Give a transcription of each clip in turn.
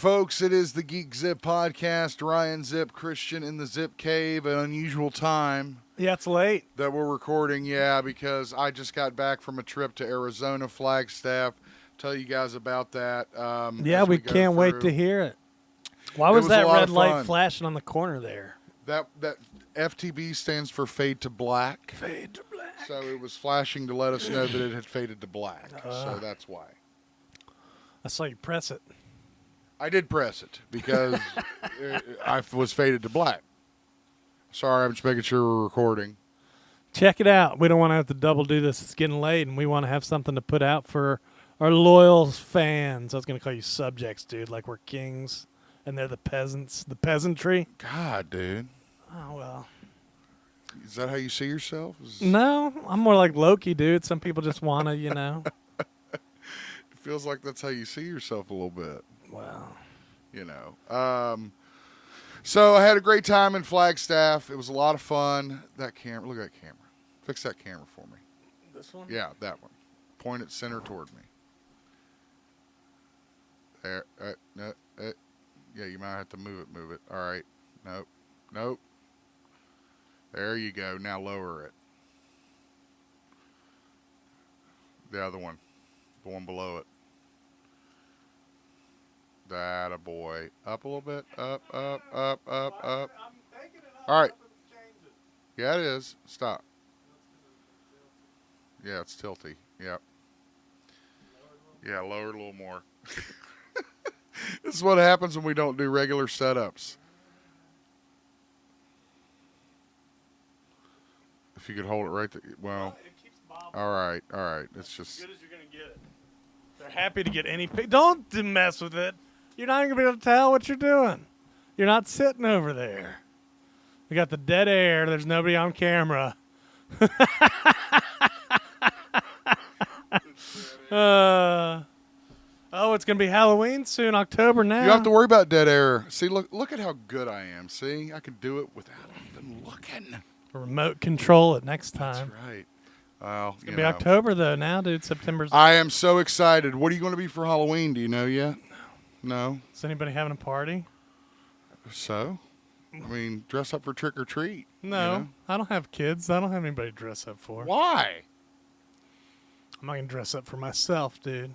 folks. It is the GeekZip podcast. Ryan Zip, Christian in the Zip Cave. An unusual time. Yeah, it's late. That we're recording, because I just got back from a trip to Arizona, Flagstaff. Tell you guys about that. We can't wait to hear it. Why was that red light flashing on the corner there? That FTB stands for Fade to Black. Fade to black. So it was flashing to let us know that it had faded to black. So that's why. I saw you press it. I did press it because I was faded to black. Sorry, I'm just making sure we're recording. Check it out. We don't want to have to double do this. It's getting late, and we want to have something to put out for our loyal fans. I was going to call you subjects, dude, like we're kings, and they're the peasants, the peasantry. God, dude. Oh, well. Is that how you see yourself? No, I'm more like Loki, dude. Some people just want to, It feels like that's how you see yourself a little bit. Wow. So I had a great time in Flagstaff. It was a lot of fun. That camera, look at that camera. Fix that camera for me. This one? Yeah, that one. Point it center toward me. There. Yeah, you might have to move it. All right. Nope. There you go. Now lower it. The other one. The one below it. That a boy. Up a little bit. Up. All right. Yeah, it is. Stop. Yeah, it's tilty. Yep. Yeah, lower it a little more. This is what happens when we don't do regular setups. If you could hold it right there. Well, all right. It's just as good as you're going to get it. They're happy to get any pic. Don't mess with it. You're not going to be able to tell what you're doing. You're not sitting over there. We got the dead air. There's nobody on camera. It's going to be Halloween soon, October now. You don't have to worry about dead air. See, look at how good I am. See, I can do it without even looking. Remote control it next time. That's right. Well, it's going to be October, though, now, dude. September's. I am so excited. What are you going to be for Halloween? Do you know yet? No. Is anybody having a party? So? I mean, dress up for trick or treat. No. I don't have kids. I don't have anybody to dress up for. Why? I'm not going to dress up for myself, dude.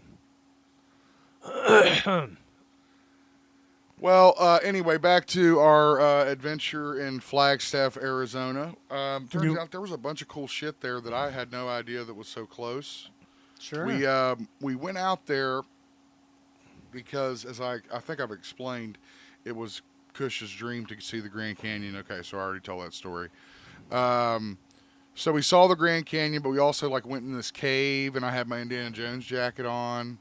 Well, anyway, back to our adventure in Flagstaff, Arizona. Turns out there was a bunch of cool shit there that I had no idea that was so close. Sure. We went out there because, as I think I've explained, it was Cush's dream to see the Grand Canyon. Okay, so I already told that story. So we saw the Grand Canyon, but we also went in this cave, and I had my Indiana Jones jacket on.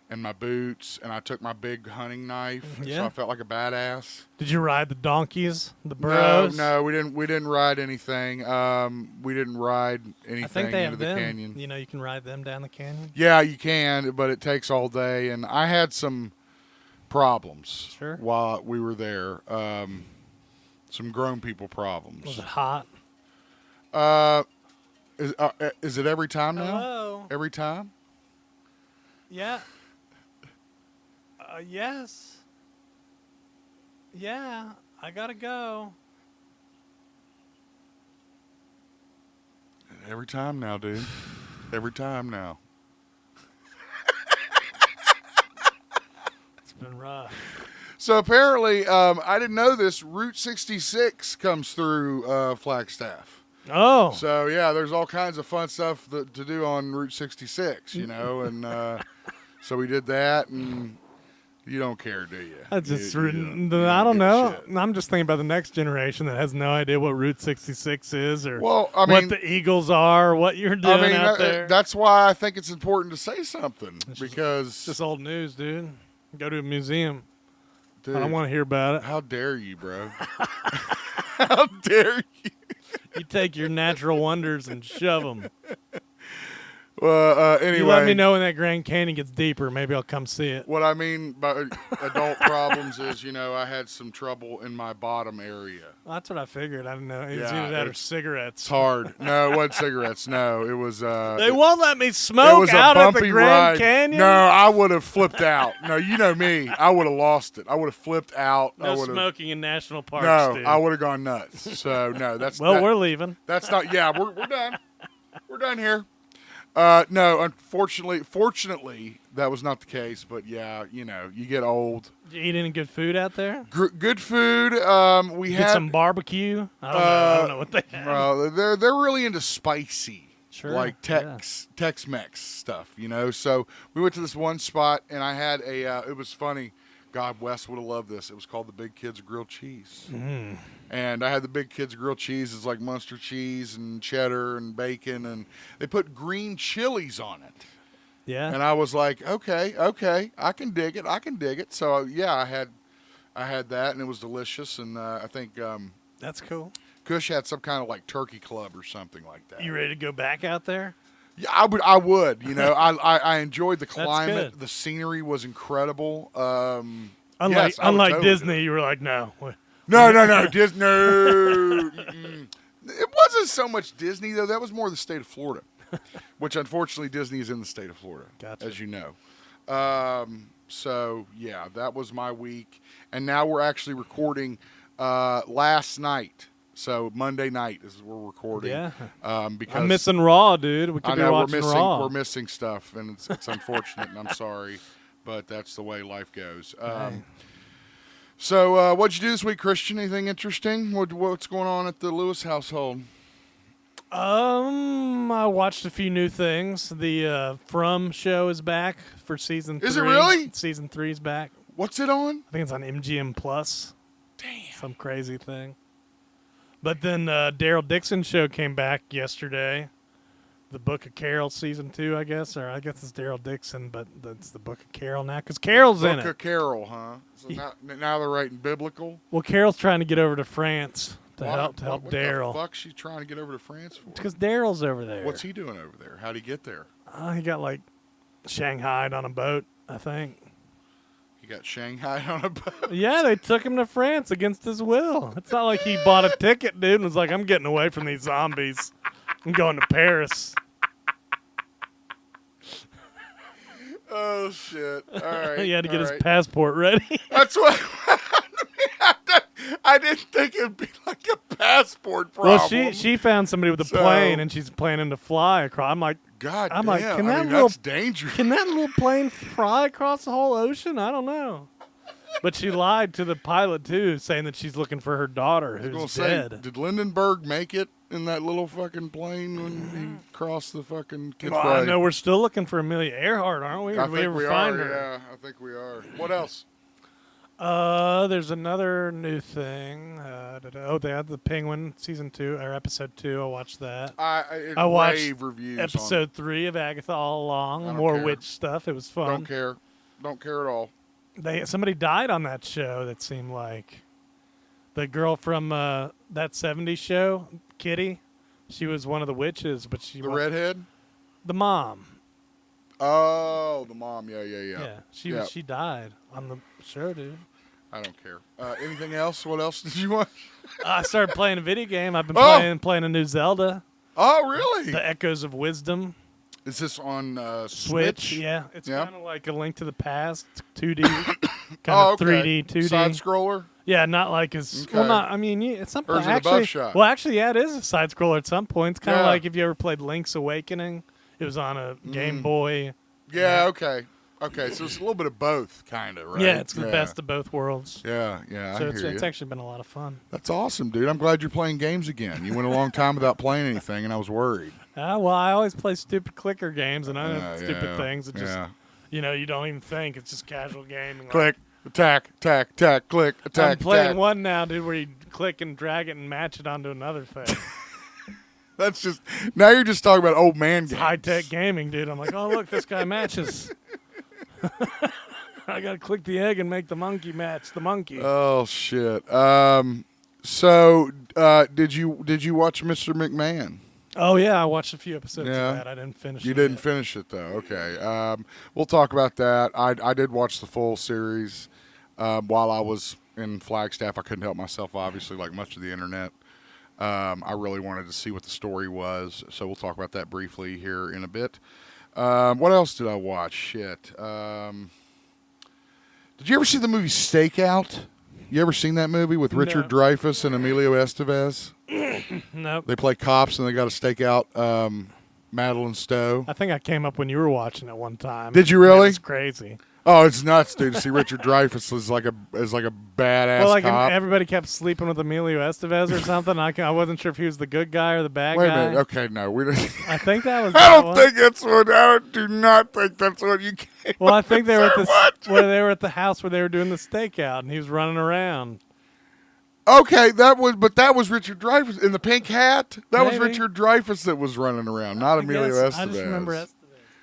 And my boots, and I took my big hunting knife, so I felt like a badass. Did you ride the donkeys, the burros? No, we didn't ride anything. We didn't ride anything I think they into have the them. canyon. You can ride them down the canyon. Yeah, you can, but it takes all day, and I had some problems while we were there. Some grown people problems. Was it hot? Is it every time now? Hello? Every time? Yeah. Yes. Yeah, I gotta go. Every time now, dude. Every time now. It's been rough. So apparently, I didn't know this, Route 66 comes through Flagstaff. Oh. So, yeah, there's all kinds of fun stuff to do on Route 66, and so we did that, and you don't care, do you? I don't know. I'm just thinking about the next generation that has no idea what Route 66 is or what the Eagles are or what you're doing out there. That's why I think it's important to say something, because it's just old news, dude. Go to a museum. Dude, I don't want to hear about it. How dare you, bro? How dare you? You take your natural wonders and shove them. Well, anyway. You let me know when that Grand Canyon gets deeper. Maybe I'll come see it. What I mean by adult problems is, I had some trouble in my bottom area. Well, that's what I figured. I didn't know. It was Yeah, either that or it's cigarettes. hard. No, it wasn't cigarettes. No, it was. They won't let me It smoke was a out at the bumpy Grand ride. Canyon. No, I would have flipped out. No, you know me. I would have lost it. I would have flipped out. I No would've, smoking in national parks. No, dude. I would have gone nuts. So no, that's Well, that- we're leaving. That's not. Yeah, we're done. We're done here. No, fortunately, that was not the case. But yeah, you get old. Did you eat any good food out there? Good food. We Get had some barbecue. I don't know what they have. Well, they're really into spicy, Sure, like Tex-Mex stuff. So we went to this one spot, and I had it was funny. God, Wes would have loved this. It was called the Big Kids Grilled Cheese. Mm. And I had the Big Kids Grilled Cheese. It's like Munster cheese and cheddar and bacon, and they put green chilies on it. Yeah. And I was like, okay, I can dig it. So yeah, I had that, and it was delicious. And I think That's cool. Cush had some kind of like turkey club or something like that. You ready to go back out there? Yeah, I would. I enjoyed the climate. good. The scenery was incredible. Unlike yes, I would totally do Disney, it. you were like, no. No, Disney. No. It wasn't so much Disney though. That was more the state of Florida, which unfortunately Disney is in the state of Florida, Gotcha. as you know. So yeah, that was my week, and now we're actually recording last night. So Monday night is we're recording. Yeah. Because I'm missing Raw, dude. We could I be know watching Raw. we're missing stuff, and it's unfortunate, and I'm sorry, but that's the way life goes. So what'd you do this week, Christian? Anything interesting? What's going on at the Lewis household? I watched a few new things. The From show is back for season 3. Is it really? Season 3 is back. What's it on? I think it's on MGM Plus. Damn. Some crazy thing. But then Daryl Dixon's show came back yesterday. The Book of Carol season 2, I guess, or I guess it's Daryl Dixon, but it's the Book of Carol now because Carol's in Book it. of Carol, huh? So now they're writing biblical. Well, Carol's trying to get over to France to What? help What Daryl. the fuck's she trying to get over to France for? Because Daryl's over there. What's he doing over there? How'd he get there? He got like shanghaied on a boat, I think. He got shanghaied on a boat. Yeah, they took him to France against his will. It's not like he bought a ticket, dude, and was like, I'm getting away from these zombies. I'm going to Paris. Oh, shit. All right. He had to get all his right. passport ready. That's what... I didn't think it would be like a passport problem. Well, she found somebody with a plane, and she's planning to fly across. I'm like, God I'm damn. like, That's dangerous. can that little plane fly across the whole ocean? I don't know. But she lied to the pilot, too, saying that she's looking for her daughter, who's dead. Did Lindenberg make it in that little fucking plane when he crossed the fucking... Well, I know we're still looking for Amelia Earhart, aren't we? I Did we think ever we find are, her? yeah. I think we are. What else? There's another new thing. They had the Penguin season 2 or episode 2. I watched that. I watched rave reviews Episode 3 of Agatha all along. I don't More care. witch stuff. It was on it. fun. Don't care. Don't care at all. Somebody died on that show. That seemed like the girl from that '70s show, Kitty. She was one of the witches, but The redhead? the mom. Oh, the mom. Yeah. She died on the show, dude. I don't care. Anything else? What else did you watch? I started playing a video game. I've been Oh! playing a new Zelda, Oh, really? The Echoes of Wisdom. Is this on Switch, yeah. It's Yeah. kind of like a Link to the Past, 2D, kind Oh, of okay. 3D, 2D. Side scroller? Yeah, not like as Okay. well. Not, I mean, it's something. Or is it a Actually, BioShock? well, actually, yeah, it is a side scroller at some point. It's kind of Yeah. like if you ever played Link's Awakening. It was on a Game Boy. Yeah, okay. Okay, so it's a little bit of both, kind of, right? Yeah, it's the best of both worlds. Yeah, So I it's hear it's you. actually been a lot of fun. That's awesome, dude. I'm glad you're playing games again. You went a long time without playing anything, and I was worried. Well, I always play stupid clicker games and other Yeah, stupid yeah, things that just, yeah. you don't even think. It's just casual gaming. Click, attack, click, attack, I'm playing attack. one now, dude, where you click and drag it and match it onto another thing. That's just, now you're just talking about old man games. High-tech gaming, dude. I'm like, oh, look, this guy matches. I got to click the egg and make the monkey match the monkey. Oh, shit. So, did you watch Mr. McMahon? Oh yeah, I watched a few episodes Yeah. of that. I didn't finish. You it didn't yet. finish it though. Okay. We'll talk about that. I did watch the full series while I was in Flagstaff. I couldn't help myself, obviously, like much of the internet. I really wanted to see what the story was, so we'll talk about that briefly here in a bit. What else did I watch? Shit. Did you ever see the movie Stakeout? You ever seen that movie with Richard No. Dreyfuss and Emilio Estevez? Nope. They play cops and they got to stake out Madeline Stowe. I think I came up when you were watching it one time. Did you really? It's crazy. Oh, it's nuts, dude! To see Richard Dreyfuss is like a badass Well, like cop. everybody kept sleeping with Emilio Estevez or something. I wasn't sure if he was the good guy or the bad Wait guy. a minute. Okay, no, we don't. I think that was. I that don't one. think that's what. Do not think that's what you came. Well, I think they were at Say the what? where they were at the house where they were doing the stakeout, and he was running around. Okay, that was Richard Dreyfuss in the pink hat. That was Maybe. Richard Dreyfuss that was running around, not Emilio Estevez. I just remember Estevez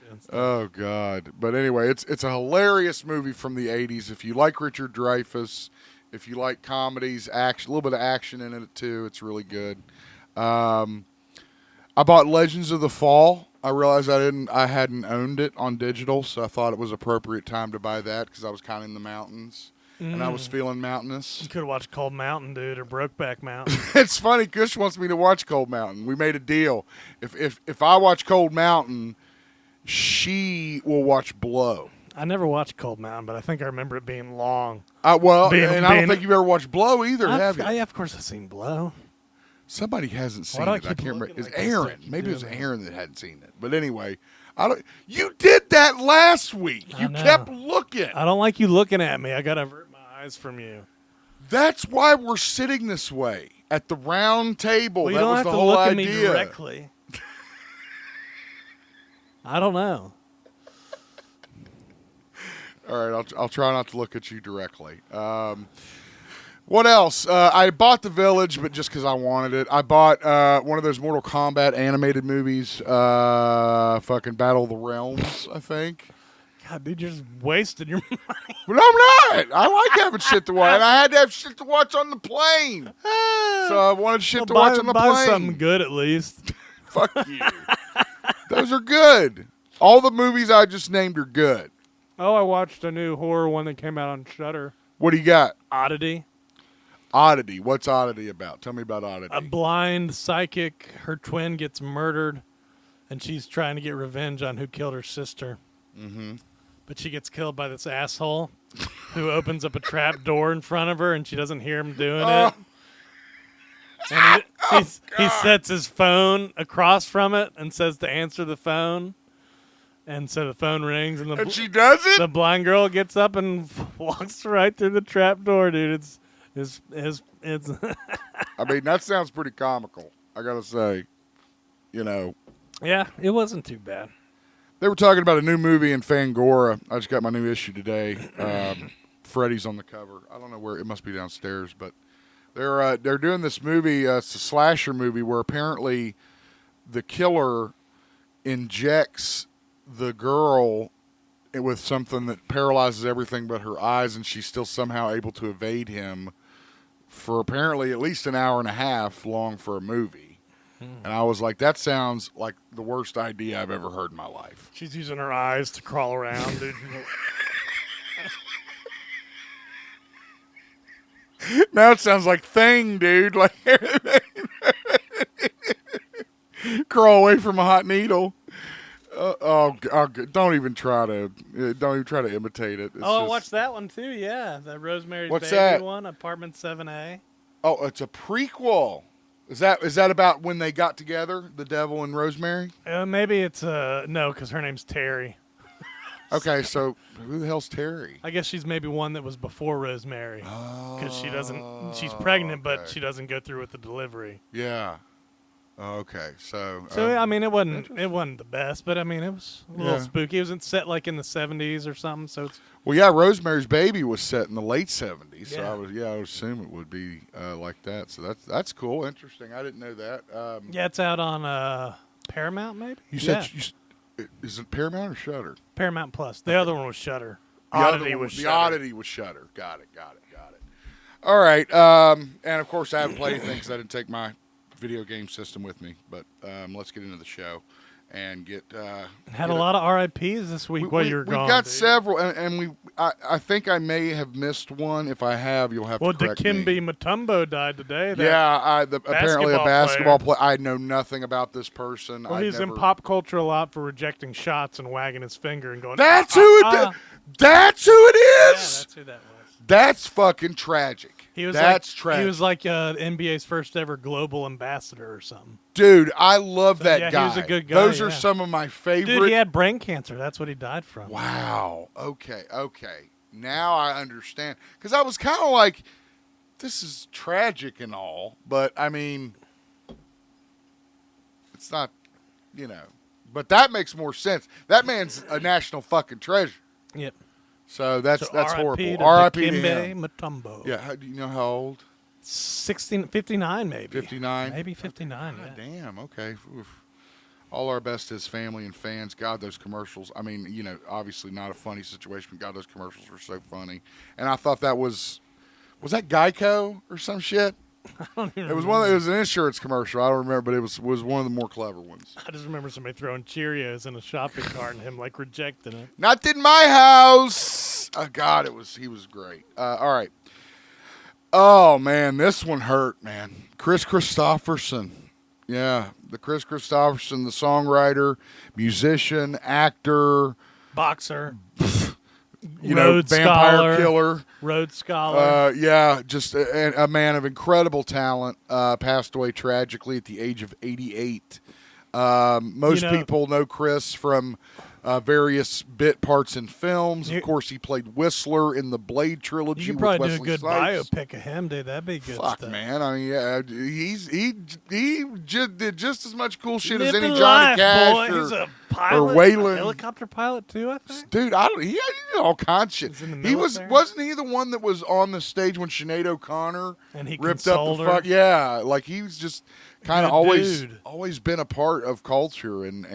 doing stuff. Oh God! But anyway, it's a hilarious movie from the '80s. If you like Richard Dreyfuss, if you like comedies, action, a little bit of action in it too, it's really good. I bought Legends of the Fall. I realized I hadn't owned it on digital, so I thought it was appropriate time to buy that because I was kind of in the mountains and I was feeling mountainous. You could have watched Cold Mountain, dude, or Brokeback Mountain. It's funny. Cush wants me to watch Cold Mountain. We made a deal. If I watch Cold Mountain, she will watch Blow. I never watched Cold Mountain, but I think I remember it being long. I don't being- think you've ever watched Blow either, have you? Of course, I've seen Blow. Somebody hasn't seen Why do I it. I keep can't remember. looking It's like this Aaron. like you Maybe it was do that? Aaron that hadn't seen it. But anyway, I don't. You did that last week. I You know. kept looking. I don't like you looking at me. I gotta avert my eyes from you. That's why we're sitting this way at the round table. Well, you that don't was have the to whole look idea. at me directly. I don't know. All right, I'll try not to look at you directly. What else? I bought The Village, but just because I wanted it. I bought one of those Mortal Kombat animated movies, fucking Battle of the Realms, I think. God, dude, you're just wasting your money. But I'm not. I like having shit to watch. And I had to have shit to watch on the plane. So I wanted shit to watch on the buy plane. something good at least. Fuck you. Those are good. All the movies I just named are good. Oh, I watched a new horror one that came out on Shudder. What do you got? Oddity. Oddity. What's Oddity about? Tell me about Oddity. A blind psychic, her twin gets murdered, and she's trying to get revenge on who killed her sister. Mm-hmm. But she gets killed by this asshole who opens up a trap door in front of her, and she doesn't hear him doing it. And he sets his phone across from it and says to answer the phone. And so the phone rings, and she does it? the blind girl gets up and walks right through the trap door, dude. It's I mean, that sounds pretty comical, I gotta say. You know. yeah, it wasn't too bad. They were talking about a new movie in Fangora. I just got my new issue today. Freddy's on the cover. I don't know where. It must be downstairs, but they're doing this movie. It's a slasher movie where apparently the killer injects the girl with something that paralyzes everything but her eyes, and she's still somehow able to evade him for apparently at least an hour and a half long for a movie. And I was like, that sounds like the worst idea I've ever heard in my life. She's using her eyes to crawl around, dude. Now it sounds like Thing, dude. Like crawl away from a hot needle. Don't even try to imitate it. It's I just- watched that one too. Yeah, the Rosemary's What's Baby that? one, Apartment 7A. Oh, it's a prequel. Is that about when they got together, the devil and Rosemary? Maybe it's no, because her name's Terry. Okay, so who the hell's Terry? I guess she's maybe one that was before Rosemary, because she doesn't. She's pregnant, but she doesn't go through with the delivery. Yeah. Okay, so I mean, it wasn't the best, but I mean, it was a little Yeah. spooky. It was set like in the 70s or something, so it's well, yeah, Rosemary's Baby was set in the late 70s, so Yeah. I would assume it would be like that. So that's cool, interesting. I didn't know that. yeah, it's out on Paramount maybe. You said Yeah. is it Paramount or Shudder? Paramount Plus. The other one was Shudder. The other Oddity one was the Shudder. Oddity was Shudder. Got it. All right, and of course I haven't played anything because I didn't take my video game system with me. But let's get into the show and get. Had a lot of RIPs this week while you were we've gone. got dude. several, and I think I may have missed one. If I have, you'll have to correct me. Dikembe Mutombo died today. Yeah, apparently a basketball player. player. I know nothing about this person. Well, he's in pop culture a lot for rejecting shots and wagging his finger and going. That's who it. That's who it Yeah, is. that's who that was. That's fucking tragic. That's tragic. He was like NBA's first ever global ambassador or something. Dude, I love that yeah, guy. he was a good guy. Those are some of my favorite. Dude, he had brain cancer. That's what he died from. Wow. Okay. Now I understand. Because I was kind of like, this is tragic and all, but I mean, it's not, But that makes more sense. That man's a national fucking treasure. Yep. So that's horrible. R.I.P. to him. Mutombo. Yeah. Do you know how old? 59 maybe. 59? Maybe 59, God yeah. damn. Okay. Oof. All our best to his family and fans. God, those commercials. I mean, obviously not a funny situation, but God, those commercials were so funny. And I thought that was that Geico or some shit? I don't even It was remember. it was an insurance commercial. I don't remember, but it was one of the more clever ones. I just remember somebody throwing Cheerios in a shopping cart and him like rejecting it. Not in my house. Oh, God, he was great. All right. Oh, man, this one hurt, man. Chris Christopherson. Yeah, the Chris Christopherson, the songwriter, musician, actor. Boxer. Vampire scholar. killer. Rhodes Scholar. Yeah, just a man of incredible talent. Passed away tragically at the age of 88. Most people know Chris from various bit parts in films. Of course, he played Whistler in the Blade trilogy. You could probably with do a Wesley good Snipes. biopic of him, dude. That'd be good Fuck, stuff. man. I mean, yeah, he did just as much cool shit as Lived any the Johnny life, Cash boy. He's or a pilot, Waylon. a helicopter pilot too, I think. Dude, he did all kinds of shit. He's in the He military. wasn't he the one that was on the stage when Sinead O'Connor And he ripped up consoled the her. fuck? Yeah, like he was just kind of Good always dude. been a part of culture, and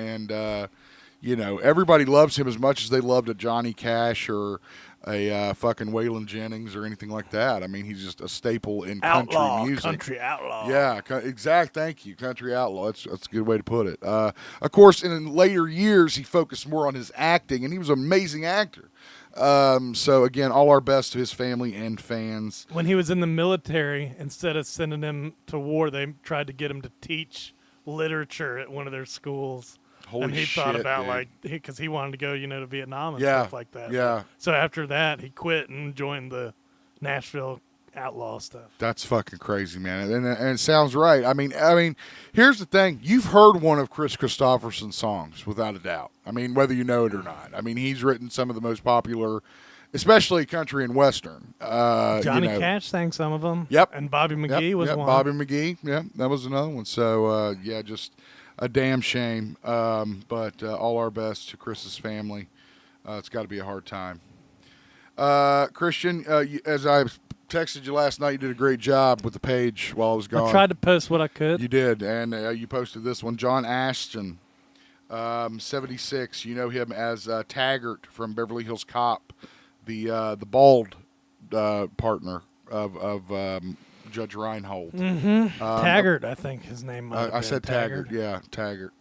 everybody loves him as much as they loved a Johnny Cash or a fucking Waylon Jennings or anything like that. I mean, he's just a staple in country music. Country outlaw. Yeah, exact. Thank you, country outlaw. That's a good way to put it. Of course, in later years, he focused more on his acting, and he was an amazing actor. So again, all our best to his family and fans. When he was in the military, instead of sending him to war, they tried to get him to teach literature at one of their schools. Holy and he shit, thought about dude. because he wanted to go, to Vietnam and Yeah, stuff like that. yeah. So after that, he quit and joined the Nashville outlaw stuff. That's fucking crazy, man. And it sounds right. I mean, here's the thing. You've heard one of Chris Christopherson's songs, without a doubt. I mean, whether you know it or not. I mean, he's written some of the most popular, especially country and western. Johnny Cash sang some of them. Yep. And Bobby McGee was one. Bobby McGee. Yeah, that was another one. So, just a damn shame. But all our best to Chris's family. It's got to be a hard time. Christian, as I texted you last night, you did a great job with the page while I was gone. I tried to post what I could. You did, and you posted this one. John Ashton, 76. You know him as Taggart from Beverly Hills Cop, the bald partner of Judge Reinhold. Mm-hmm. Taggart, I think his name might have I been. said Taggart. Yeah, Taggart.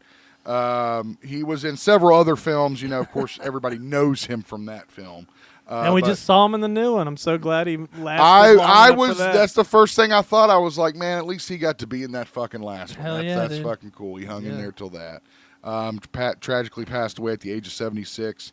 He was in several other films. Of course, everybody knows him from that film. And we just saw him in the new one. I'm so glad he lasted long I enough was. for that. That's the first thing I thought. I was like, man, at least he got to be in that fucking last one. Hell That's dude. fucking cool. He hung in there till that. Tragically passed away at the age of 76.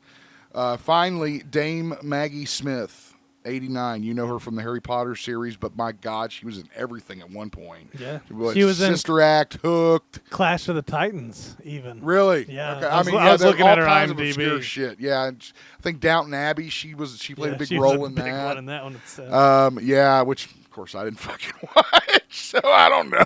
Finally, Dame Maggie Smith, 89. You know her from the Harry Potter series, but my God, she was in everything at one point. Yeah. She was Sister Act, Hooked. Clash of the Titans, even. Really? Yeah. Okay. I was there's looking all at her kinds of IMDb. obscure shit. Yeah. And I think Downton Abbey. She played a big she role was in a big that. one in that one itself. Yeah, which of course I didn't fucking watch, so I don't know.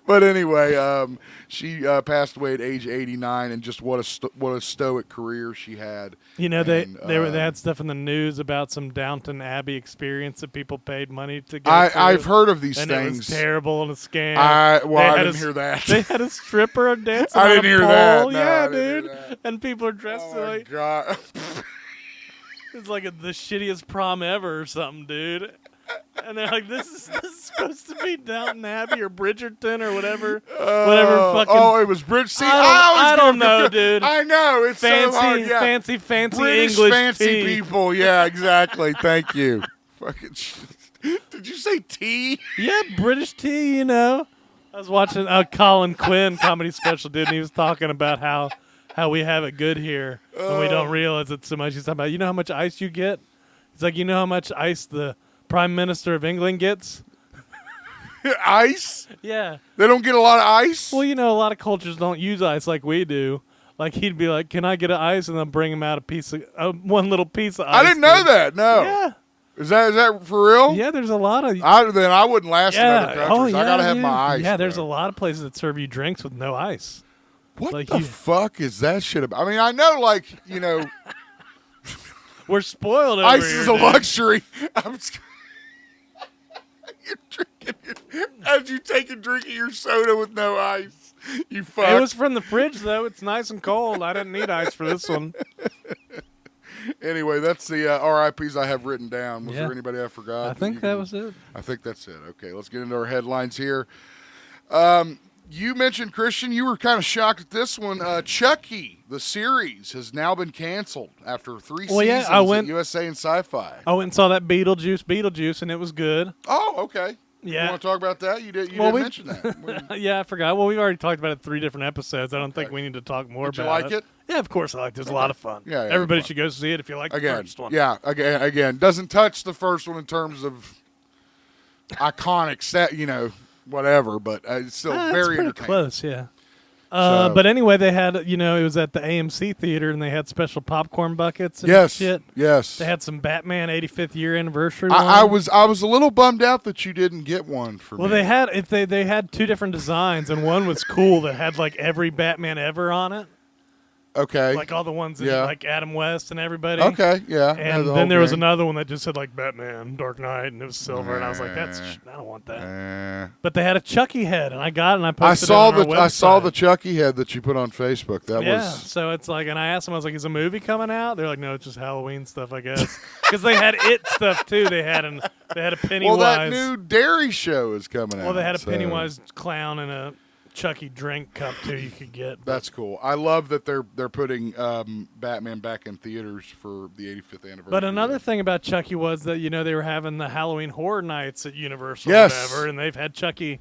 But anyway, she passed away at age 89, and just what a stoic career she had. They had stuff in the news about some Downton Abbey experience that people paid money to go I've heard of these and things. It was terrible and a scam. I didn't hear that. They had a stripper dancing. I on didn't a hear pole. that. No, Yeah, I didn't hear dude. that. And people are dressed Oh my like God. it's like the shittiest prom ever or something, dude. And they're like, this is supposed to be Downton Abbey or Bridgerton or whatever fucking. Oh, it was British. See, I don't know, dude. I know it's Fancy, so hard. Yeah. fancy British English fancy tea. people. Yeah, exactly. Thank you. Fucking. Did you say tea? Yeah, British tea. You know, I was watching a Colin Quinn comedy special, dude, and he was talking about how we have it good here and we don't realize it so much. He's talking about, you know how much ice you get? He's like, you know how much ice the Prime Minister of England gets? Ice? Yeah. They don't get a lot of ice? Well, you know, a lot of cultures don't use ice like we do. Like, he'd be like, can I get an ice? And they'll bring him out one little piece of ice. I didn't know that, no. Yeah. Is that for real? Yeah, there's a lot of... Then I wouldn't last in other countries. I got to have my ice. Yeah, there's bro. a lot of places that serve you drinks with no ice. What like the fuck is that shit about? I mean, I know, like, you know... We're spoiled over ice here, is a dude. luxury. You're drinking as you take a drink of your soda with no ice. You fuck. It was from the fridge, though. It's nice and cold. I didn't need ice for this one. Anyway, that's the RIPs I have written down. Was there anybody I forgot? I think that was it. I think that's it. Okay, let's get into our headlines here. You mentioned, Christian, you were kind of shocked at this one. Chucky, the series, has now been canceled after 3 seasons at USA and SyFy. I went and saw that Beetlejuice, and it was good. Oh, okay. Yeah. You want to talk about that? You didn't mention that. Yeah, I forgot. Well, we've already talked about it 3 different episodes. I don't think we need to talk more about it. Did you like it? Yeah, of course I liked it. It was a lot of fun. Yeah, Everybody should go see it if you like the first one. Yeah, again, doesn't touch the first one in terms of iconic set, you know, whatever, but it's still very pretty entertaining. Close, yeah. But anyway, they had, you know, it was at the AMC theater, and they had special popcorn buckets and shit. Yes. They had some Batman 85th year anniversary. I was a little bummed out that you didn't get one for me. Well, they had 2 different designs, and one was cool that had like every Batman ever on it. Okay. Like all the ones in, like Adam West and everybody. Okay, yeah. And then there was another one that just said like Batman, Dark Knight, and it was silver, and I was like, I don't want that. But they had a Chucky head, and I got it, and I posted it on our website. I saw the Chucky head that you put on Facebook. That was so it's like, and I asked them, I was like, is a movie coming out? They're like, no, it's just Halloween stuff, I guess, because they had It stuff too. They had a Pennywise. Well, that new Dairy show is coming out. Well, they had a Pennywise clown and a Chucky drink cup too. You could get. That's cool. I love that they're putting Batman back in theaters for the 85th anniversary. But another thing about Chucky was that, you know, they were having the Halloween Horror Nights at Universal or whatever, and they've had Chucky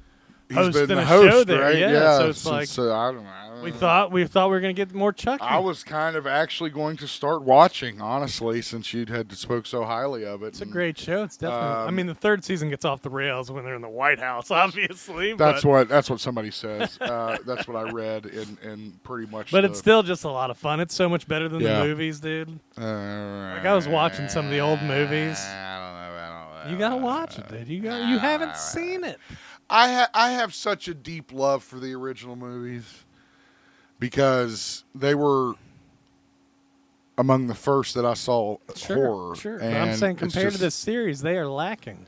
hosting a show there. Right? Yeah, so it's like I don't know. we thought we were going to get more Chucky. I was kind of actually going to start watching, honestly, since you'd spoke so highly of it. It's a great show. It's definitely. I mean, the 3rd season gets off the rails when they're in the White House, obviously. That's what somebody says. That's what I read in pretty much. But it's still just a lot of fun. It's so much better than the movies, dude. Like I was watching some of the old movies. I don't know. You gotta watch it, dude. You haven't seen it. I have such a deep love for the original movies because they were among the first that I saw horror. Sure, but I'm saying compared to this series, they are lacking.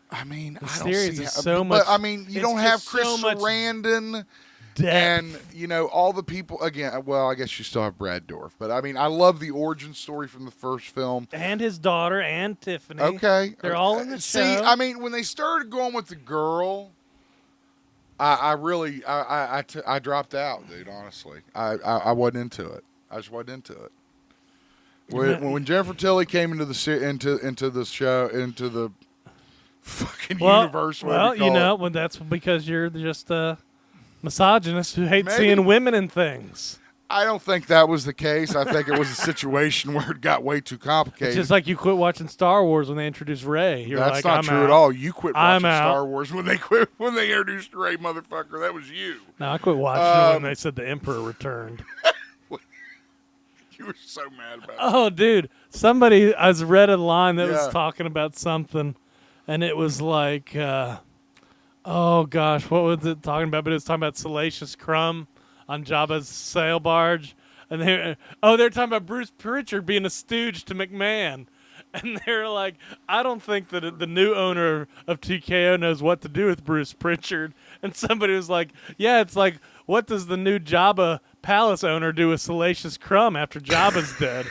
I mean, the I series don't see is so much. But I mean, you don't have Chris Sarandon and you know all the people again. Well, I guess you still have Brad Dourif, but I mean, I love the origin story from the first film and his daughter and Tiffany. Okay, they're all in the show. See, I mean, when they started going with the girl. I dropped out, dude. Honestly, I wasn't into it. I just wasn't into it. When Jennifer Tilly came into the show into the fucking universe. Well, you know, well, that's because you're just a misogynist who hates seeing women in things. I don't think that was the case. I think it was a situation where it got way too complicated. It's just like you quit watching Star Wars when they introduced Rey. That's not true at all. You quit watching Star Wars when they introduced Rey, motherfucker. That was you. No, I quit watching it when they said the Emperor returned. You were so mad about it. Oh, dude. I read a line that was talking about something, and it was like, oh, gosh, what was it talking about? But it was talking about Salacious Crumb on Jabba's sail barge. And they're talking about Bruce Pritchard being a stooge to McMahon. And they're like, I don't think that the new owner of TKO knows what to do with Bruce Pritchard. And somebody was like, yeah, it's like, what does the new Jabba Palace owner do with Salacious Crumb after Jabba's dead?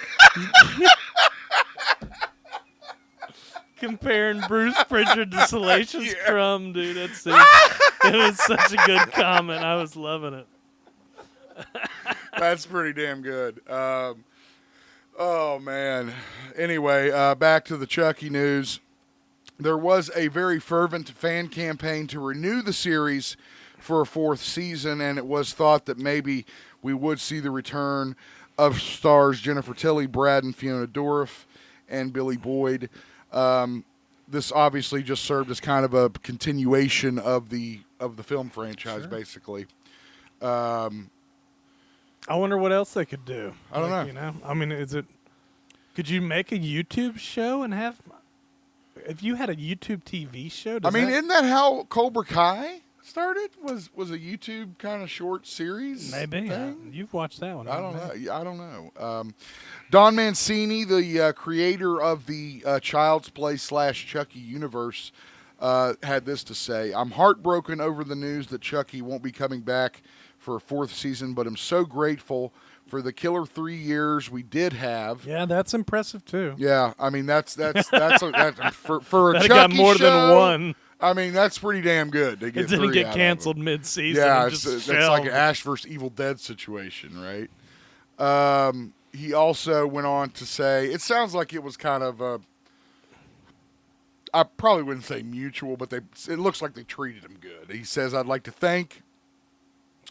comparing Bruce Pritchard to Salacious Crumb, dude. That's it. It was such a good comment. I was loving it. That's pretty damn good. Oh, man. Anyway, back to the Chucky news. There was a very fervent fan campaign to renew the series for a 4th season, and it was thought that maybe we would see the return of stars Jennifer Tilly, Brad and Fiona Dourif, and Billy Boyd. This obviously just served as kind of a continuation of the film franchise, basically. I wonder what else they could do. I don't know. You know, I mean, could you make a YouTube show and have? If you had a YouTube TV show, isn't that how Cobra Kai started? Was a YouTube kind of short series? Maybe thing? you've watched that one. I don't know. I don't know. Don Mancini, the creator of the Child's Play / Chucky universe, had this to say: "I'm heartbroken over the news that Chucky won't be coming back for a 4th season, but I'm so grateful for the killer 3 years we did have." Yeah, that's impressive too. Yeah, I mean that's for a that Chucky got more show, than one. I mean that's pretty damn good. To get it didn't 3 get out canceled of it. mid-season. Yeah, it's like an Ash vs. Evil Dead situation, right? He also went on to say, it sounds like it was kind of I probably wouldn't say mutual, but it looks like they treated him good. He says, "I'd like to thank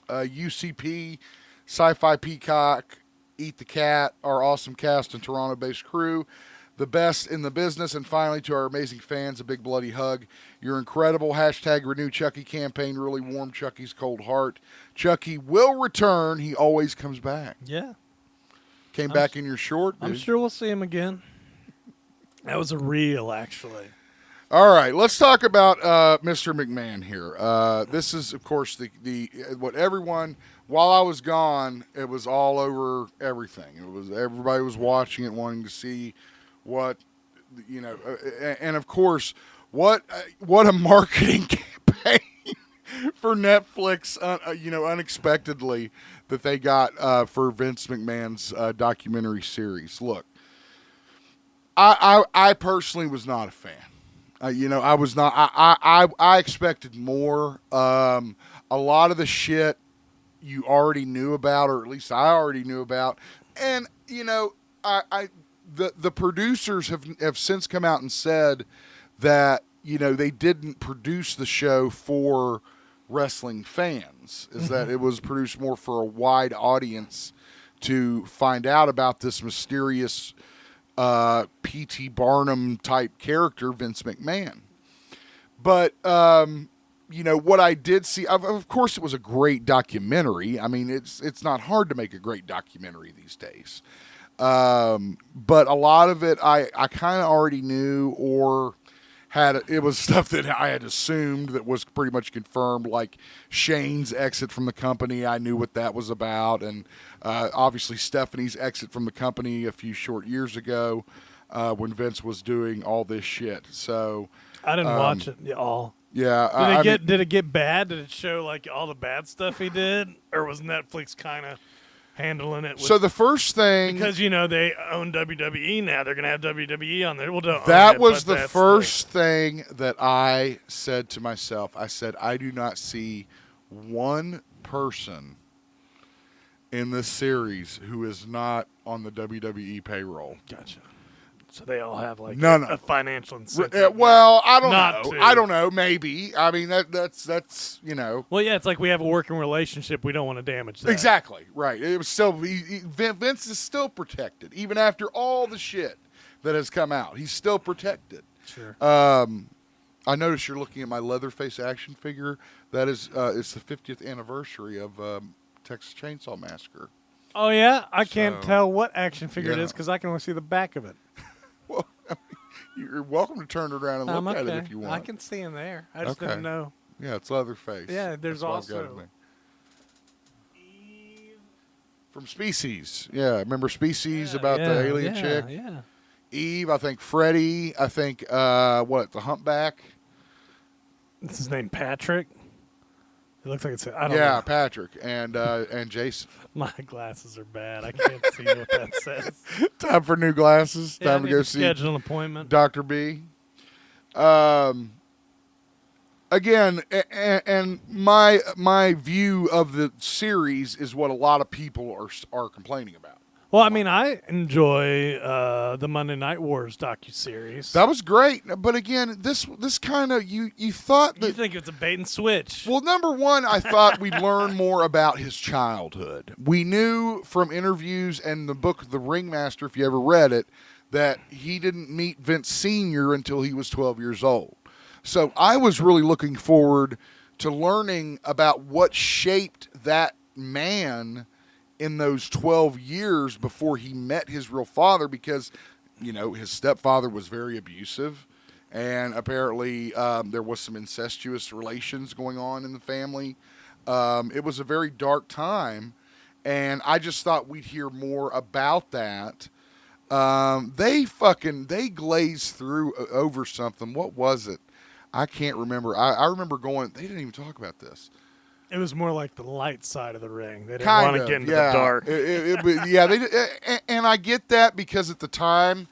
UCP, SyFy Peacock, Eat the Cat, our awesome cast and Toronto-based crew, the best in the business, and finally to our amazing fans, a big bloody hug. Your incredible #Renew Chucky campaign really warmed Chucky's cold heart. Chucky will return. He always comes back." Yeah. Came back in your short, dude. I'm sure we'll see him again. That was a reel, actually. All right, let's talk about Mr. McMahon here. This is, of course, the what everyone. While I was gone, it was all over everything. Everybody was watching it, wanting to see what, and of course, what a marketing campaign for Netflix, unexpectedly that they got for Vince McMahon's documentary series. Look, I personally was not a fan. I was not. I expected more. A lot of the shit you already knew about, or at least I already knew about, and the producers have since come out and said that they didn't produce the show for wrestling fans. Is that it was produced more for a wide audience to find out about this mysterious P.T. Barnum type character, Vince McMahon. But, what I did see, of course it was a great documentary. I mean, it's not hard to make a great documentary these days. But a lot of it I kind of already knew, or it was stuff that I had assumed that was pretty much confirmed, like Shane's exit from the company. I knew what that was about. And obviously Stephanie's exit from the company a few short years ago when Vince was doing all this shit. So I didn't watch it all. Yeah. Did it get bad? Did it show like all the bad stuff he did? Or was Netflix kind of handling it? So the first thing, because they own WWE now, they're gonna have WWE on there. Well, that was the first thing that I said to myself. I said, I do not see one person in this series who is not on the WWE payroll. Gotcha. So they all have like no. a financial incentive. Well, I don't know. I don't know. Maybe. I mean, that's Well, yeah, it's like we have a working relationship. We don't want to damage that. Exactly. Right. It was still Vince is still protected even after all the shit that has come out. He's still protected. Sure. I noticed you're looking at my Leatherface action figure. That is, it's the 50th anniversary of Texas Chainsaw Massacre. Oh yeah, I can't tell what action figure it is because I can only see the back of it. Well, you're welcome to turn it around and look at it if you want. I can see him there. I just didn't know. Yeah, it's Leatherface. Yeah, there's also Eve from Species. Yeah, remember Species about the alien chick? Yeah. Eve, I think Freddy, I think the Humpback. What's his name? Patrick. It looks like it's. I don't know. Patrick and Jason. My glasses are bad. I can't see what that says. Time for new glasses. Time to go see. Schedule an appointment. Dr. B. Again, and my view of the series is what a lot of people are complaining about. Well, I mean, I enjoy the Monday Night Wars docuseries. That was great, but again, this kind of you thought that You think it's a bait and switch? Well, number one, I thought we'd learn more about his childhood. We knew from interviews and the book The Ringmaster, if you ever read it, that he didn't meet Vince Sr. until he was 12 years old. So I was really looking forward to learning about what shaped that man in those 12 years before he met his real father, because, his stepfather was very abusive. And apparently there was some incestuous relations going on in the family. It was a very dark time, and I just thought we'd hear more about that. They glazed through over something. What was it? I can't remember. I remember going, they didn't even talk about this. It was more like the light side of the ring. They didn't Kind want to of, get into yeah. the dark. And I get that because at the time,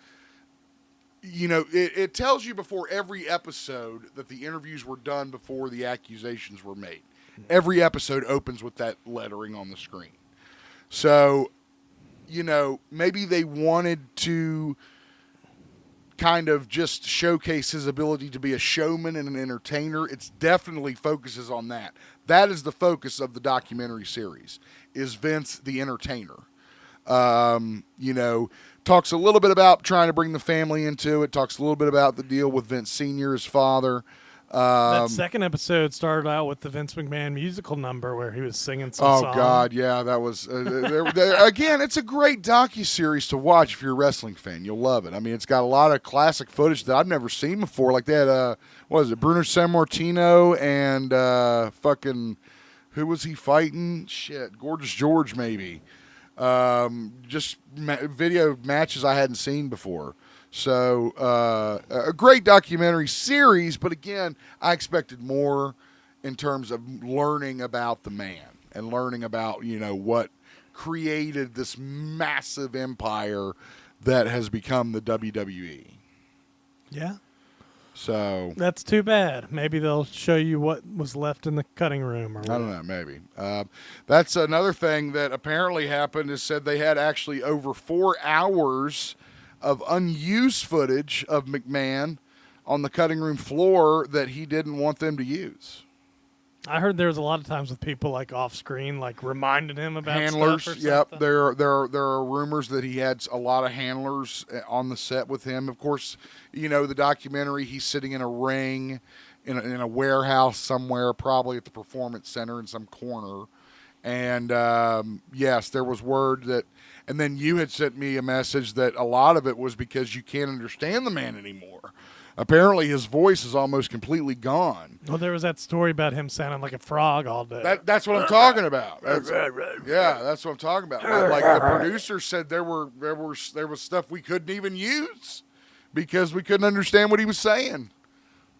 it tells you before every episode that the interviews were done before the accusations were made. Every episode opens with that lettering on the screen. So, maybe they wanted to kind of just showcase his ability to be a showman and an entertainer. It definitely focuses on that. That is the focus of the documentary series, is Vince the entertainer. Talks a little bit about trying to bring the family into it. Talks a little bit about the deal with Vince Sr., his father. That second episode started out with the Vince McMahon musical number where he was singing some song. Oh, God, yeah, that was... again, it's a great docuseries to watch if you're a wrestling fan. You'll love it. I mean, it's got a lot of classic footage that I've never seen before. Like they had, Bruno Sammartino and who was he fighting? Shit, Gorgeous George, maybe. Just video matches I hadn't seen before. So a great documentary series, but again, I expected more in terms of learning about the man and learning about, what created this massive empire that has become the WWE. Yeah. So that's too bad. Maybe they'll show you what was left in the cutting room. Or I don't know, maybe. That's another thing that apparently happened, is said they had actually over 4 hours of unused footage of McMahon on the cutting room floor that he didn't want them to use. I heard there was a lot of times with people like off screen, like reminding him about handlers. stuff or Yep, something. there are rumors that he had a lot of handlers on the set with him. Of course, the documentary, he's sitting in a ring in a warehouse somewhere, probably at the Performance Center in some corner. And yes, there was word that. And then you had sent me a message that a lot of it was because you can't understand the man anymore. Apparently, his voice is almost completely gone. Well, there was that story about him sounding like a frog all day. That's what I'm talking about. Yeah, that's what I'm talking about. Like the producer said, there was stuff we couldn't even use because we couldn't understand what he was saying.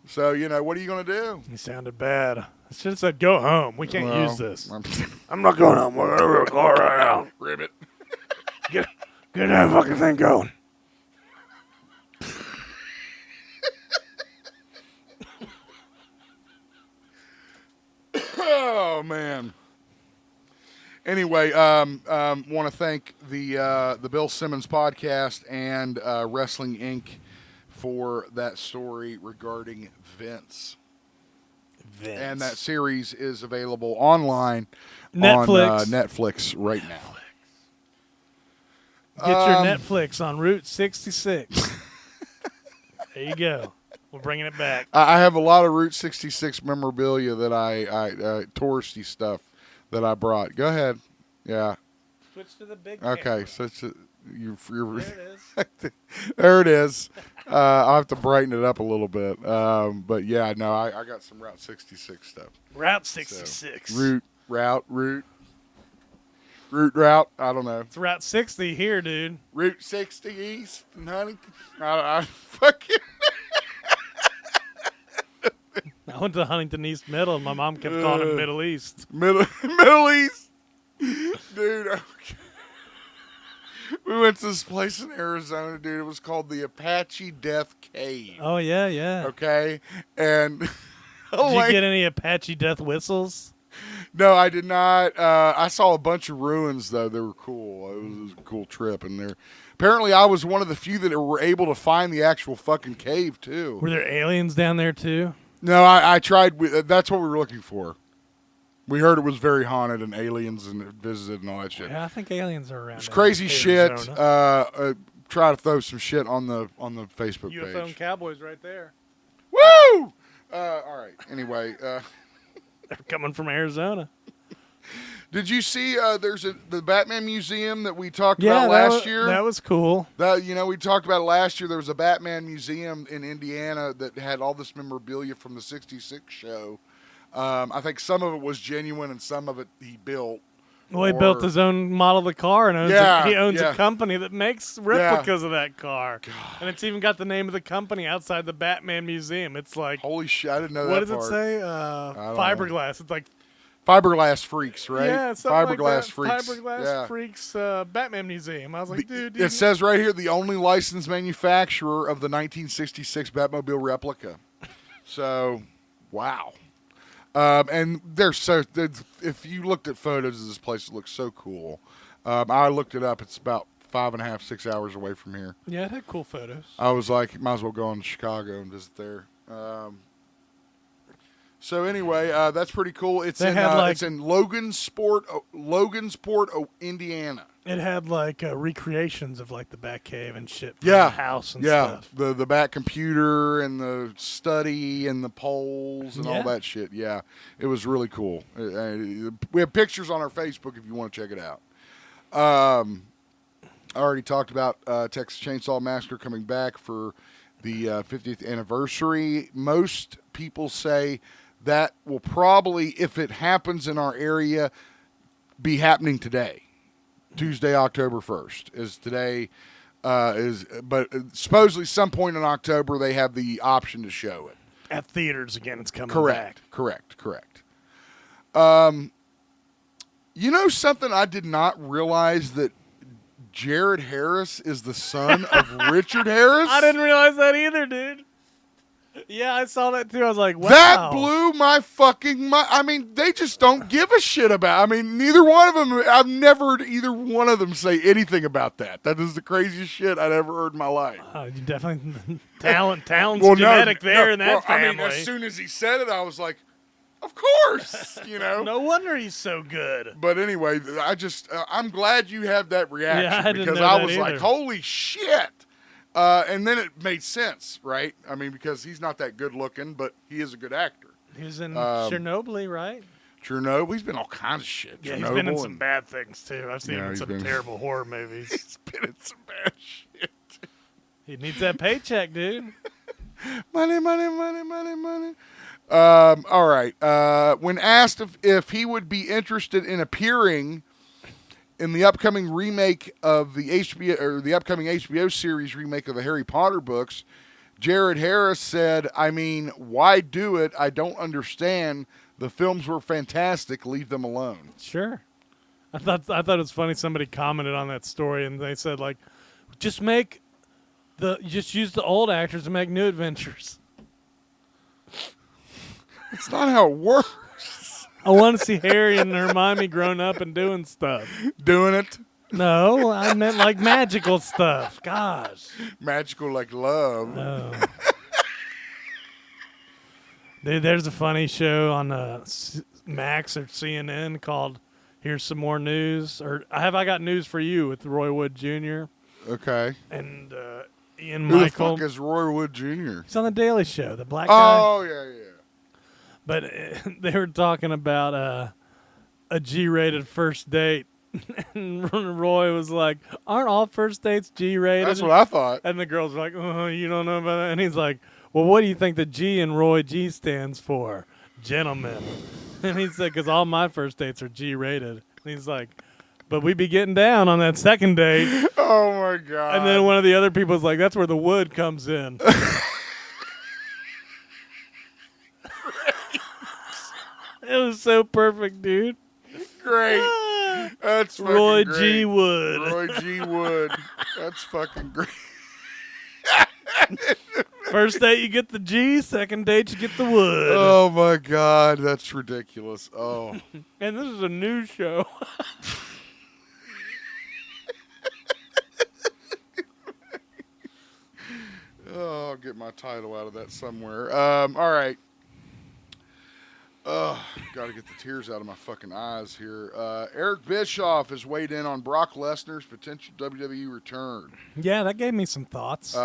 So what are you going to do? He sounded bad. I should have said, "Go home. We can't use this." I'm not going home. We're going to go right now. Ribbit. Get that fucking thing going. Oh man. Anyway, want to thank the Bill Simmons podcast and Wrestling Inc. for that story regarding Vince. And that series is available online Netflix. on Netflix right now. Get your Netflix on Route 66. There you go. We're bringing it back. I have a lot of Route 66 memorabilia that I touristy stuff that I brought. Go ahead. Yeah. Switch to the big Okay. camera. So you're There it is. there it is. I'll have to brighten it up a little bit. But yeah, no, I got some Route 66 stuff. Route 66. So, route. I don't know. It's Route 60 here, dude. Route 60 East and Huntington. I fucking. I went to Huntington East Middle, and my mom kept calling it Middle East. Middle East. Dude. Okay. We went to this place in Arizona, dude. It was called the Apache Death Cave. Oh yeah, yeah. Okay, and Did you get any Apache death whistles? no, I did not. I saw a bunch of ruins though. They were cool. It was a cool trip, and there. Apparently, I was one of the few that were able to find the actual fucking cave too. Were there aliens down there too? No, I tried. That's what we were looking for. We heard it was very haunted and aliens and visited and all that shit. Yeah, I think aliens are around. It's crazy shit. Arizona. Try to throw some shit on the Facebook UFO and page. Cowboys right there. Woo! All right. Anyway, They're coming from Arizona. did you see? There's the Batman Museum that we talked about last year. That was cool. We talked about it last year. There was a Batman Museum in Indiana that had all this memorabilia from the '66 show. I think some of it was genuine and some of it he built. Well, he built his own model of the car and he owns a company that makes replicas of that car. God. And it's even got the name of the company outside the Batman Museum. It's like, Holy shit! I didn't know that. what does part. it say? Fiberglass. It's like Fiberglass Freaks, right? Yeah, something Fiberglass like that. Freaks. Fiberglass Freaks Batman Museum. I was like, dude. It says right here the only licensed manufacturer of the 1966 Batmobile replica. So, wow. And if you looked at photos of this place, it looks so cool. I looked it up. It's about 5.5, 6 hours away from here. Yeah, it had cool photos. I was like, might as well go on to Chicago and visit there. So anyway, that's pretty cool. It's in Logansport, Indiana. It had like recreations of like the Batcave and shit. From Yeah, the house and stuff. The Bat computer and the study and the poles and all that shit. Yeah, it was really cool. We have pictures on our Facebook if you want to check it out. I already talked about Texas Chainsaw Massacre coming back for the 50th anniversary. Most people say that will probably, if it happens in our area, be happening today. Tuesday, October 1st is today. But supposedly some point in October they have the option to show it at theaters again. It's coming back. Correct. You know something I did not realize, that Jared Harris is the son of Richard Harris? I didn't realize that either, dude. Yeah, I saw that too. I was like, wow. That blew my fucking mind. I mean, they just don't give a shit about. I mean, neither one of them. I've never heard either one of them say anything about that. That is the craziest shit I'd ever heard in my life. Oh, you definitely talent's genetic in that family. I mean, as soon as he said it, I was like, of course, No wonder he's so good. But anyway, I'm glad you have that reaction, because I was like, holy shit. And then it made sense, right? I mean, because he's not that good looking, but he is a good actor. He was in Chernobyl, right? Chernobyl. He's been all kinds of shit. Yeah, he's been in some bad things, too. I've seen him in some terrible horror movies. He's been in some bad shit. He needs that paycheck, dude. Money. All right. When asked if he would be interested in appearing in the upcoming remake of the upcoming HBO series remake of the Harry Potter books, Jared Harris said, "I mean, why do it? I don't understand. The films were fantastic. Leave them alone." Sure. I thought it was funny. Somebody commented on that story and they said, like, just use the old actors to make new adventures. It's not how it works. I want to see Harry and Hermione grown up and doing stuff. Doing it? No, I meant like magical stuff. Gosh. Magical like love. No. Dude, there's a funny show on Max or CNN called Here's Some More News. Or Have I Got News for You with Roy Wood Jr. Okay. And Ian Who Michael. the fuck is Roy Wood Jr.? He's on The Daily Show, the black guy. Oh, yeah. But they were talking about a G-rated first date. And Roy was like, aren't all first dates G-rated? That's what I thought. And the girls were like, oh, you don't know about that? And he's like, well, what do you think the G in Roy G stands for? Gentlemen. And he said, because all my first dates are G-rated. And he's like, but we be getting down on that second date. Oh, my God. And then one of the other people was like, that's where the wood comes in. It was so perfect, dude. Great. That's fucking Roy great. G. Wood. Roy G. Wood. That's fucking great. First date you get the G, second date you get the wood. Oh my God, that's ridiculous. Oh. And this is a news show. Oh, I'll get my title out of that somewhere. All right. Got to get the tears out of my fucking eyes here. Eric Bischoff has weighed in on Brock Lesnar's potential WWE return. Yeah, that gave me some thoughts.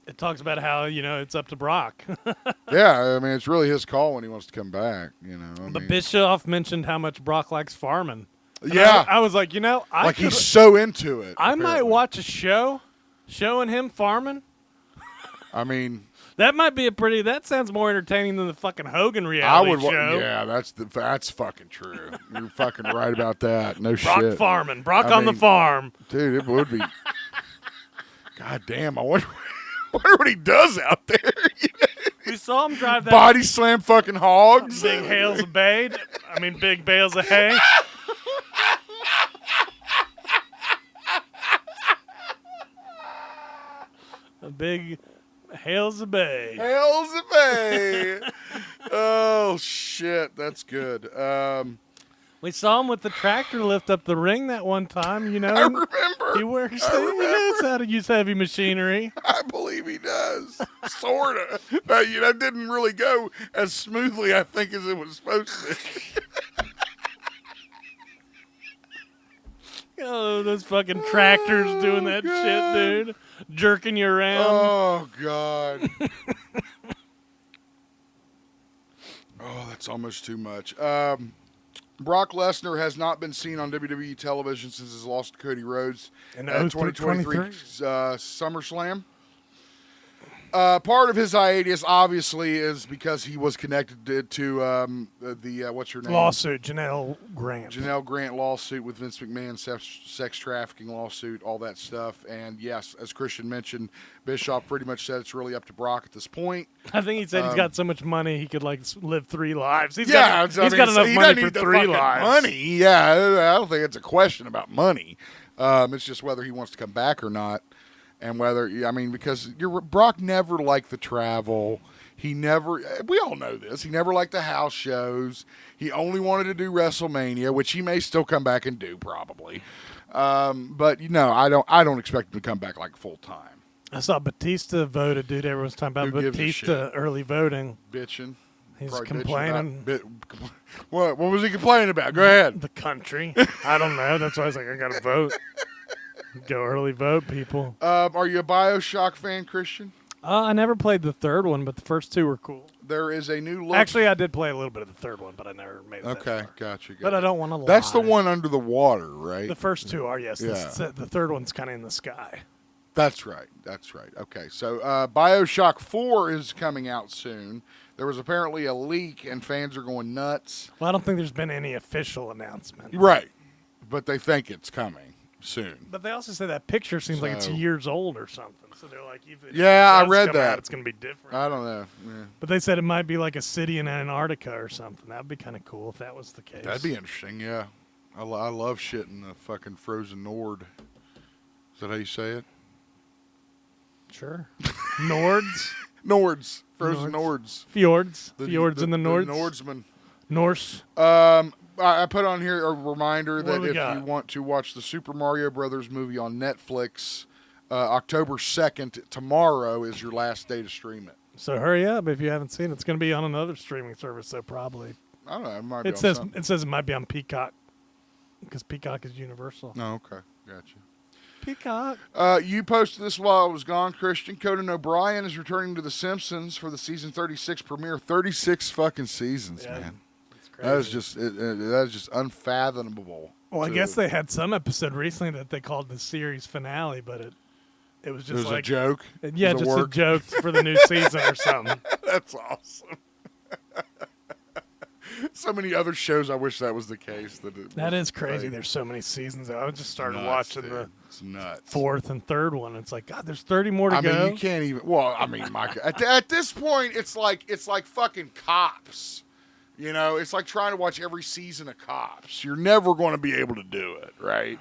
It talks about how, it's up to Brock. Yeah, I mean, it's really his call when he wants to come back, But Bischoff mentioned how much Brock likes farming. And Yeah. I was like, he's so into it. I apparently. might watch a show showing him farming. I mean, That might be that sounds more entertaining than the fucking Hogan reality show. Yeah, that's fucking true. You're fucking right about that. No Brock shit. farming. Brock on the farm. Dude, it would be. God damn, I wonder what he does out there. We saw him drive that Body slam fucking hogs. big big bales of hay. A big Hails a Bay. Hails a Bay. Oh shit, that's good. We saw him with the tractor lift up the ring that one time, I remember. He works. He knows how to use heavy machinery. I believe he does. Sorta. That didn't really go as smoothly, I think, as it was supposed to. Oh, those fucking tractors doing that shit, dude. Jerking you around. Oh, God. Oh, that's almost too much. Brock Lesnar has not been seen on WWE television since his loss to Cody Rhodes In at 2023 SummerSlam. Part of his hiatus, obviously, is because he was connected to the what's her name? Lawsuit, Janelle Grant. Janelle Grant lawsuit with Vince McMahon, sex trafficking lawsuit, all that stuff. And yes, as Christian mentioned, Bischoff pretty much said it's really up to Brock at this point. I think he said he's got so much money he could live 3 lives. He's Yeah, got enough money for 3 lives. Money, yeah. I don't think it's a question about money. It's just whether he wants to come back or not. And because Brock never liked the travel. We all know this. He never liked the house shows. He only wanted to do WrestleMania, which he may still come back and do probably. But I don't expect him to come back full time. I saw Batista voted, dude. Everyone's talking about Who gives a Batista early voting. Bitching. He's Probably complaining. What was he complaining about? Go ahead. The country. I don't know. That's why I was like, I got to vote. Go early vote, people. Are you a BioShock fan, Christian? I never played the third one, but the first 2 were cool. There is a new look. Actually, I did play a little bit of the third one, but I never made it that far. Gotcha. But I don't want to lie. That's the one under the water, right? The first 2 are, yes. Yeah. The third one's kind of in the sky. That's right. Okay, so BioShock 4 is coming out soon. There was apparently a leak, and fans are going nuts. Well, I don't think there's been any official announcement. Right, but they think it's coming soon. But they also say that picture seems like it's years old or something. So they're like, if it I does read come that. out, it's going to be different. I don't know. Yeah. But they said it might be like a city in Antarctica or something. That would be kind of cool if that was the case. That'd be interesting, yeah. I love shit in the fucking frozen Nord. Is that how you say it? Sure. Nords? Nords. Frozen Nords. Fjords. Fjords in the Nords. The Nordsman. Norse. I put on here a reminder that if you want to watch the Super Mario Brothers movie on Netflix, October 2nd, tomorrow is your last day to stream it. So hurry up if you haven't seen it. It's going to be on another streaming service, so probably. I don't know. It might be It says it might be on Peacock because Peacock is Universal. Oh, okay. Gotcha. Peacock. You posted this while I was gone, Christian. Conan O'Brien is returning to The Simpsons for the season 36 premiere. 36 fucking seasons, man. That's crazy. That is just unfathomable. Well, I guess they had some episode recently that they called the series finale, but it was just a joke. Yeah, it was just a joke for the new season or something. That's awesome. So many other shows, I wish that was the case. That is crazy. There's so many seasons. I just started watching the fourth and third one. It's like, God, there's 30 more to go. I mean, you can't even. Well, I mean, Mike, at this point, it's like fucking Cops. You know, it's like trying to watch every season of Cops. You're never going to be able to do it, right?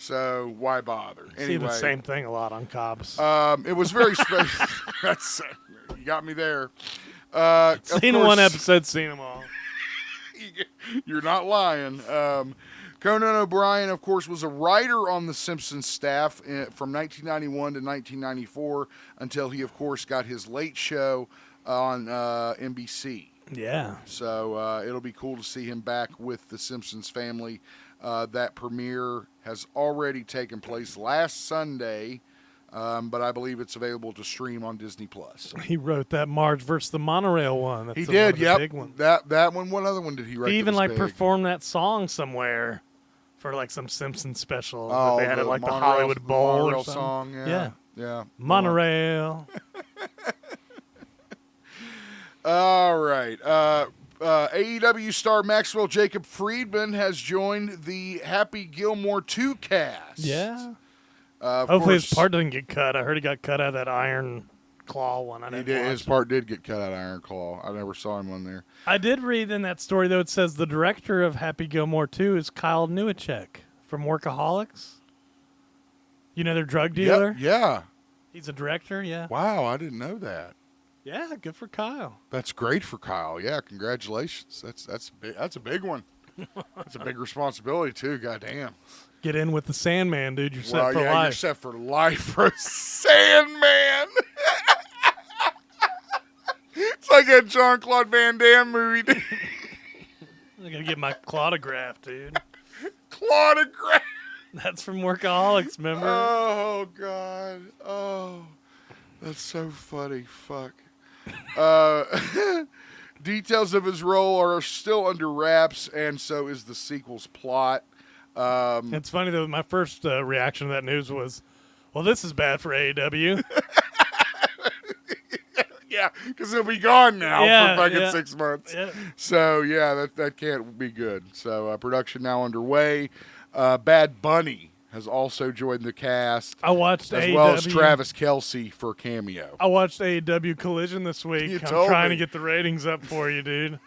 So why bother? See the same thing a lot on Cops. It was very special. That's you got me there. Seen one episode, seen them all. You're not lying. Conan O'Brien, of course, was a writer on The Simpsons staff from 1991 to 1994 until he, of course, got his late show on NBC. Yeah. So it'll be cool to see him back with the Simpsons family. That premiere has already taken place last Sunday, but I believe it's available to stream on Disney Plus. He wrote that Marge versus the Monorail one. That's He did, yep. Big one. That one. What other one did he write? He even that was big? performed that song somewhere for like some Simpsons special. Oh, that they had the it like the Monorail- Hollywood Bowl Monorail or something. song. Yeah. Monorail. All right. AEW star Maxwell Jacob Friedman has joined the Happy Gilmore 2 cast. Yeah. Hopefully Hopefully his part doesn't get cut. I heard he got cut out of that Iron Claw one. His part did get cut out of Iron Claw. I never saw him on there. I did read in that story, though, it says the director of Happy Gilmore 2 is Kyle Newacek from Workaholics. You know, their drug dealer? Yeah. He's a director, yeah. Wow, I didn't know that. Yeah, good for Kyle. That's great for Kyle. Yeah, congratulations. That's a big one. That's a big responsibility too. Goddamn. Get in with the Sandman, dude. You're set for You're life. set for life for Sandman. It's like a Jean-Claude Van Damme movie. Dude. I gotta get my claudograph, dude. Claudograph. That's from Workaholics, remember? Oh God. Oh, that's so funny. Fuck. Details of his role are still under wraps, and so is the sequel's plot. It's funny, though. My first reaction to that news was, well, this is bad for AEW. Yeah, because he'll be gone now for fucking 6 months. Yeah. So, yeah, that can't be good. So, production now underway. Bad Bunny has also joined the cast. I watched as AEW. well as Travis Kelce for a cameo. I watched AEW Collision this week. You I'm told trying me. to get the ratings up for you, dude.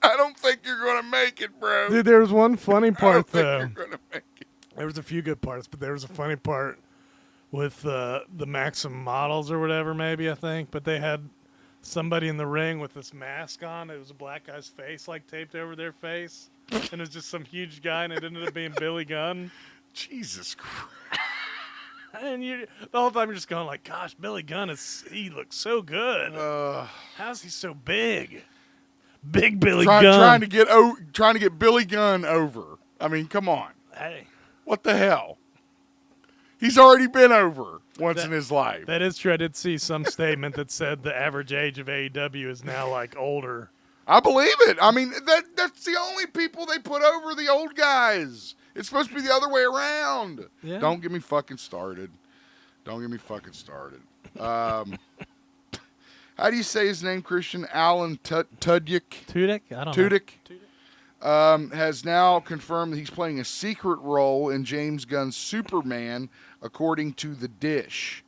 I don't think you're going to make it, bro. Dude, there was one funny I don't part, think though. you're going to make it. There was a few good parts, but there was a funny part with the Maxim models or whatever, maybe, I think. But they had somebody in the ring with this mask on. It was a black guy's face, like, taped over their face. And it was just some huge guy, and it ended up being Billy Gunn. Jesus Christ. And the whole time you're just going like, gosh, Billy Gunn, he looks so good. How's he so big? Big Billy Gunn. Trying to get Billy Gunn over. I mean, come on. Hey. What the hell? He's already been over once in his life. That is true. I did see some statement that said the average age of AEW is now like older. I believe it. I mean, that's the only people they put over, the old guys. It's supposed to be the other way around. Yeah. Don't get me fucking started. How do you say his name, Christian? Alan Tudyk? Tudyk? I don't know. Tudyk has now confirmed that he's playing a secret role in James Gunn's Superman, according to The Dish.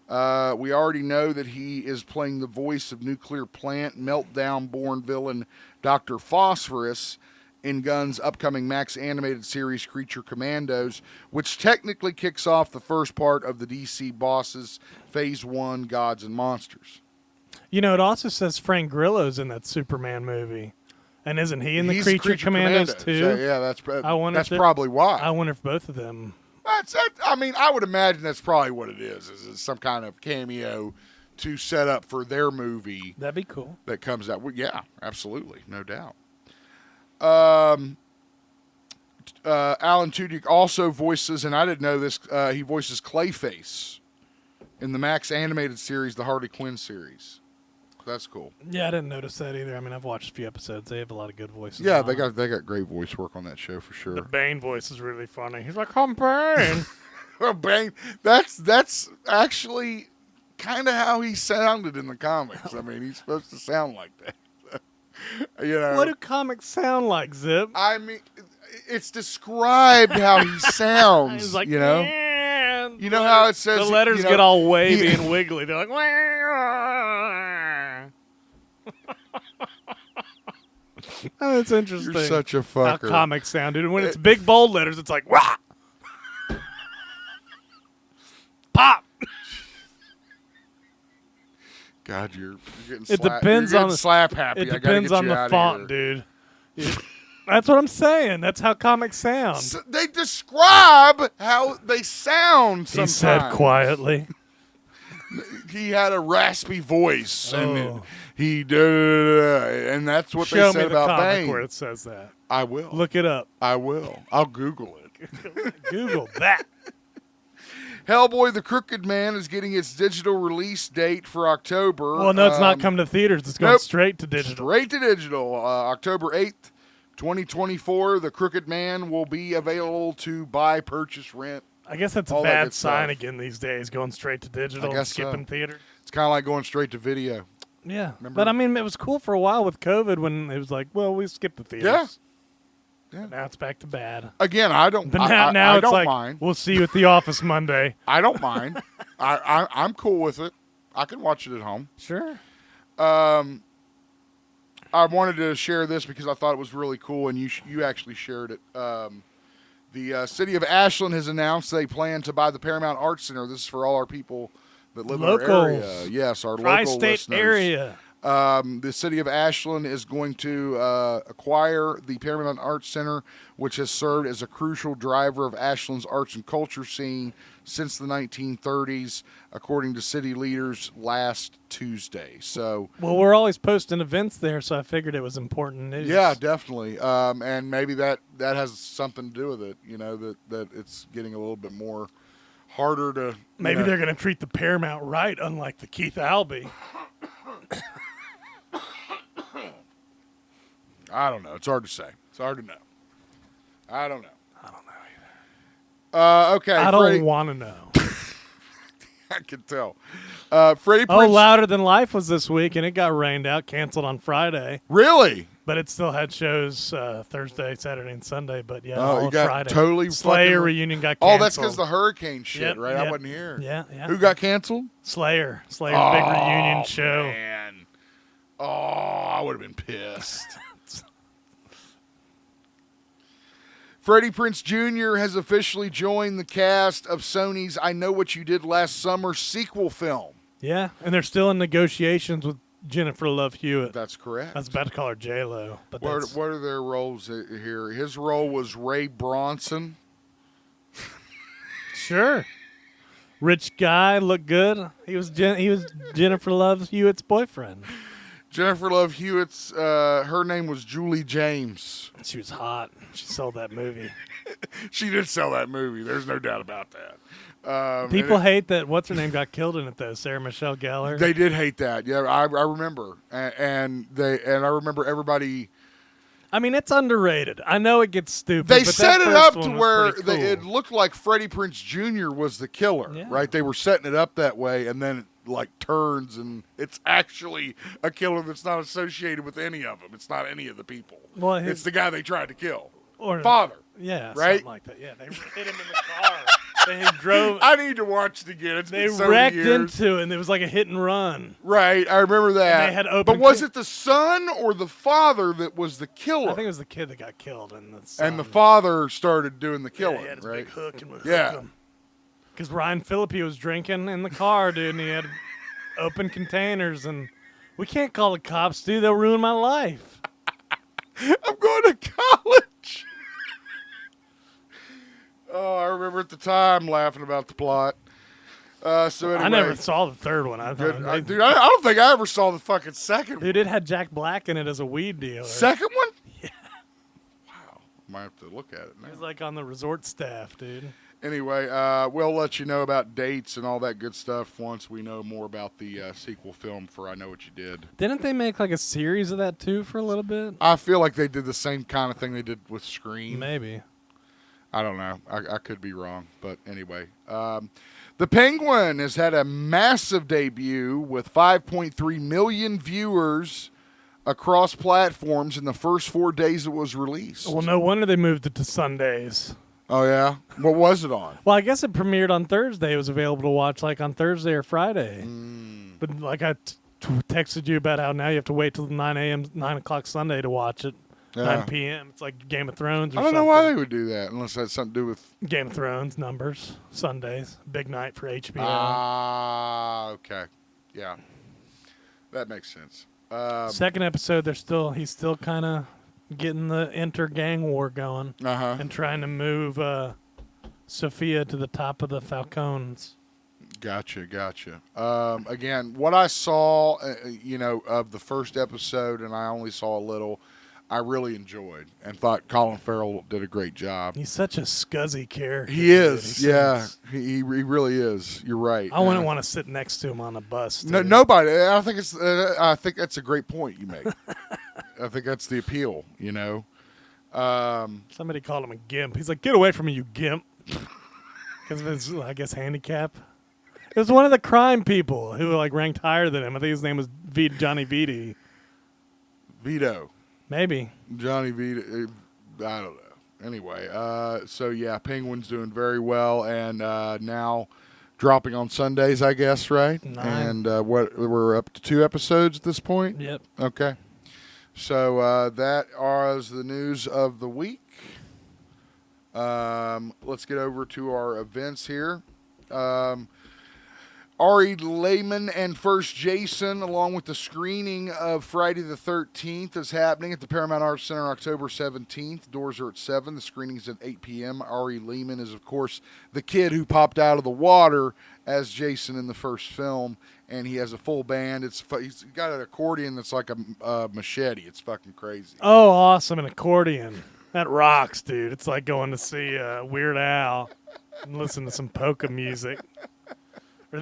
We already know that he is playing the voice of nuclear plant meltdown-born villain Dr. Phosphorus in Gunn's upcoming Max animated series Creature Commandos, which technically kicks off the first part of the DC Bosses Phase 1 Gods and Monsters. You know, it also says Frank Grillo's in that Superman movie. And isn't he in the Creature Commandos too? So, yeah, that's probably why. I wonder if both of them... I mean, I would imagine that's probably what it is some kind of cameo to set up for their movie. That'd be cool. That comes out. Well, yeah, absolutely. No doubt. Alan Tudyk also voices, and I didn't know this, he voices Clayface in the Max animated series, the Harley Quinn series. That's cool. Yeah, I didn't notice that either. I mean, I've watched a few episodes. They have a lot of good voices. Yeah, they got great voice work on that show for sure. The Bane voice is really funny. He's like, I'm Bane. Well, Bane. That's actually kind of how he sounded in the comics. I mean, he's supposed to sound like that. You know. What do comics sound like, Zip? I mean, it's described how he sounds. He's like, you know. Yeah. You know how it says the letters you know, get all wavy and wiggly. They're like, Oh, it's interesting. You're such a How fucker. comics sound, dude. And when it's big bold letters, it's like, wah! Pop! God, you're getting It slap. depends you're on getting the slap happy. It I gotta depends get on you the out of font, here. dude. That's what I'm saying. That's how comics sound. So they describe how they sound He sometimes. said quietly. He had a raspy voice, and Oh. and that's what Show they me said the about comic Bane. where it says that. I will. Look it up. I will. I'll Google it. Google that. Hellboy: The Crooked Man is getting its digital release date for October. Well, no, it's not coming to theaters. It's going nope. straight to digital. Straight to digital. October 8th, 2024. The Crooked Man will be available to buy, purchase, rent. I guess that's a all that bad good sign stuff. again these days, going straight to digital I and guess skipping so. theater. It's kind of like going straight to video. Yeah. Remember? But, I mean, it was cool for a while with COVID when it was like, well, we skipped the theaters. Yeah. Now it's back to bad. Again, I don't. But I now it's don't like, mind. we'll see you at the office Monday. I don't mind. I'm cool with it. I can watch it at home. Sure. I wanted to share this because I thought it was really cool, and you actually shared it. The city of Ashland has announced they plan to buy the Paramount Arts Center. This is for all our people that live in our area. Locals. Yes, our local Tri-state listeners. area. The city of Ashland is going to acquire the Paramount Arts Center, which has served as a crucial driver of Ashland's arts and culture scene since the 1930s, according to city leaders last Tuesday. So, Well, we're always posting events there, so I figured it was important news. yeah, definitely. And maybe that has something to do with it, that it's getting a little bit more harder to... Maybe they're going to treat the Paramount right, unlike the Keith Albee. I don't know. It's hard to say. It's hard to know. I don't know. I don't know either. Okay. I Freddie, don't want to know. I can tell. Freddie Oh, Prinze. Louder Than Life was this week, and it got rained out, canceled on Friday. Really? But it still had shows Thursday, Saturday, and Sunday. But yeah, Oh, all you of got Friday. totally Slayer fucking- reunion got Oh, canceled. that's because the hurricane shit, Yep, right? I yep. wasn't here. Yeah, yeah. Who got canceled? Slayer's big reunion show. Man. Oh, I would have been pissed. Freddie Prinze Jr. has officially joined the cast of Sony's I Know What You Did Last Summer sequel film. Yeah, and they're still in negotiations with Jennifer Love Hewitt. That's correct. I was about to call her J-Lo. But What that's, are their roles here? His role was Ray Bronson. sure. Rich guy, looked good. He was Jennifer Love Hewitt's boyfriend. Jennifer Love Hewitt's, her name was Julie James. She was hot. She sold that movie. She did sell that movie. There's no doubt about that. People hate that what's her name got killed in it though, Sarah Michelle Gellar. They did hate that. Yeah, I remember, and I remember everybody. I mean, it's underrated. I know it gets stupid. They but set that it first up one to was where pretty cool. it looked like Freddie Prinze Jr. was the killer, Yeah. right? They were setting it up that way, and then it like turns, and it's actually a killer that's not associated with any of them. It's not any of the people. Well, it's the guy they tried to kill. or Father. Yeah, right? something like that. Yeah, they hit him in the car. They drove. I need to watch it again. It's They been so wrecked many years. into it, and it was like a hit and run. Right, I remember that. they had open but was ca- it the son or the father that was the killer? I think it was the kid that got killed, and and the father started doing the killing, he had his right? big hook and would Yeah. hook him. Because Ryan Phillippe was drinking in the car, dude, and he had open containers, and we can't call the cops, dude. They'll ruin my life. I'm going to college. Oh, I remember at the time laughing about the plot. So anyway, I never saw the third one. I good. thought, Dude, I don't think I ever saw the fucking second one. dude, it had Jack Black in it as a weed dealer. Second one? Yeah. Wow. Might have to look at it now. He was like on the resort staff, dude. Anyway, we'll let you know about dates and all that good stuff once we know more about the sequel film for I Know What You Did. Didn't they make like a series of that too for a little bit? I feel like they did the same kind of thing they did with Scream. Maybe. I don't know. I could be wrong. But anyway. The Penguin has had a massive debut with 5.3 million viewers across platforms in the first 4 days it was released. Well, no wonder they moved it to Sundays. Oh, yeah? What was it on? Well, I guess it premiered on Thursday. It was available to watch like on Thursday or Friday. But like I texted you about how now you have to wait till 9 o'clock Sunday to watch it. Yeah. 9 p.m. It's like Game of Thrones or I don't something. know why they would do that unless it had something to do with. Game of Thrones numbers, Sundays, big night for HBO. Okay. Yeah. That makes sense. Second episode, he's still kind of getting the inter-gang war going Uh-huh. and trying to move Sophia to the top of the Falcons. Gotcha. Again, what I saw, of the first episode, and I only saw a little, I really enjoyed and thought Colin Farrell did a great job. He's such a scuzzy character. He is, yeah. He really is. You're right. I wouldn't want to sit next to him on a bus. No, dude. nobody. I think that's a great point you make. I think that's the appeal. Somebody called him a gimp. He's like, "Get away from me, you gimp!" Because of his, I guess, handicap. It was one of the crime people who ranked higher than him. I think his name was Johnny Vito. Vito. Maybe. Johnny Vito. I don't know. Anyway, so yeah, Penguin's doing very well, and now dropping on Sundays, I guess, right? 9. And we're up to 2 episodes at this point. Yep. Okay. So that is the news of the week. Let's get over to our events here. Ari Lehman and First Jason, along with the screening of Friday the 13th, is happening at the Paramount Arts Center October 17th. Doors are at 7. The screening's at 8 p.m. Ari Lehman is, of course, the kid who popped out of the water as Jason in the first film, and he has a full band. He's got an accordion that's like a machete. It's fucking crazy. Oh, awesome! An accordion. That rocks, dude. It's like going to see Weird Al and listen to some polka music. Or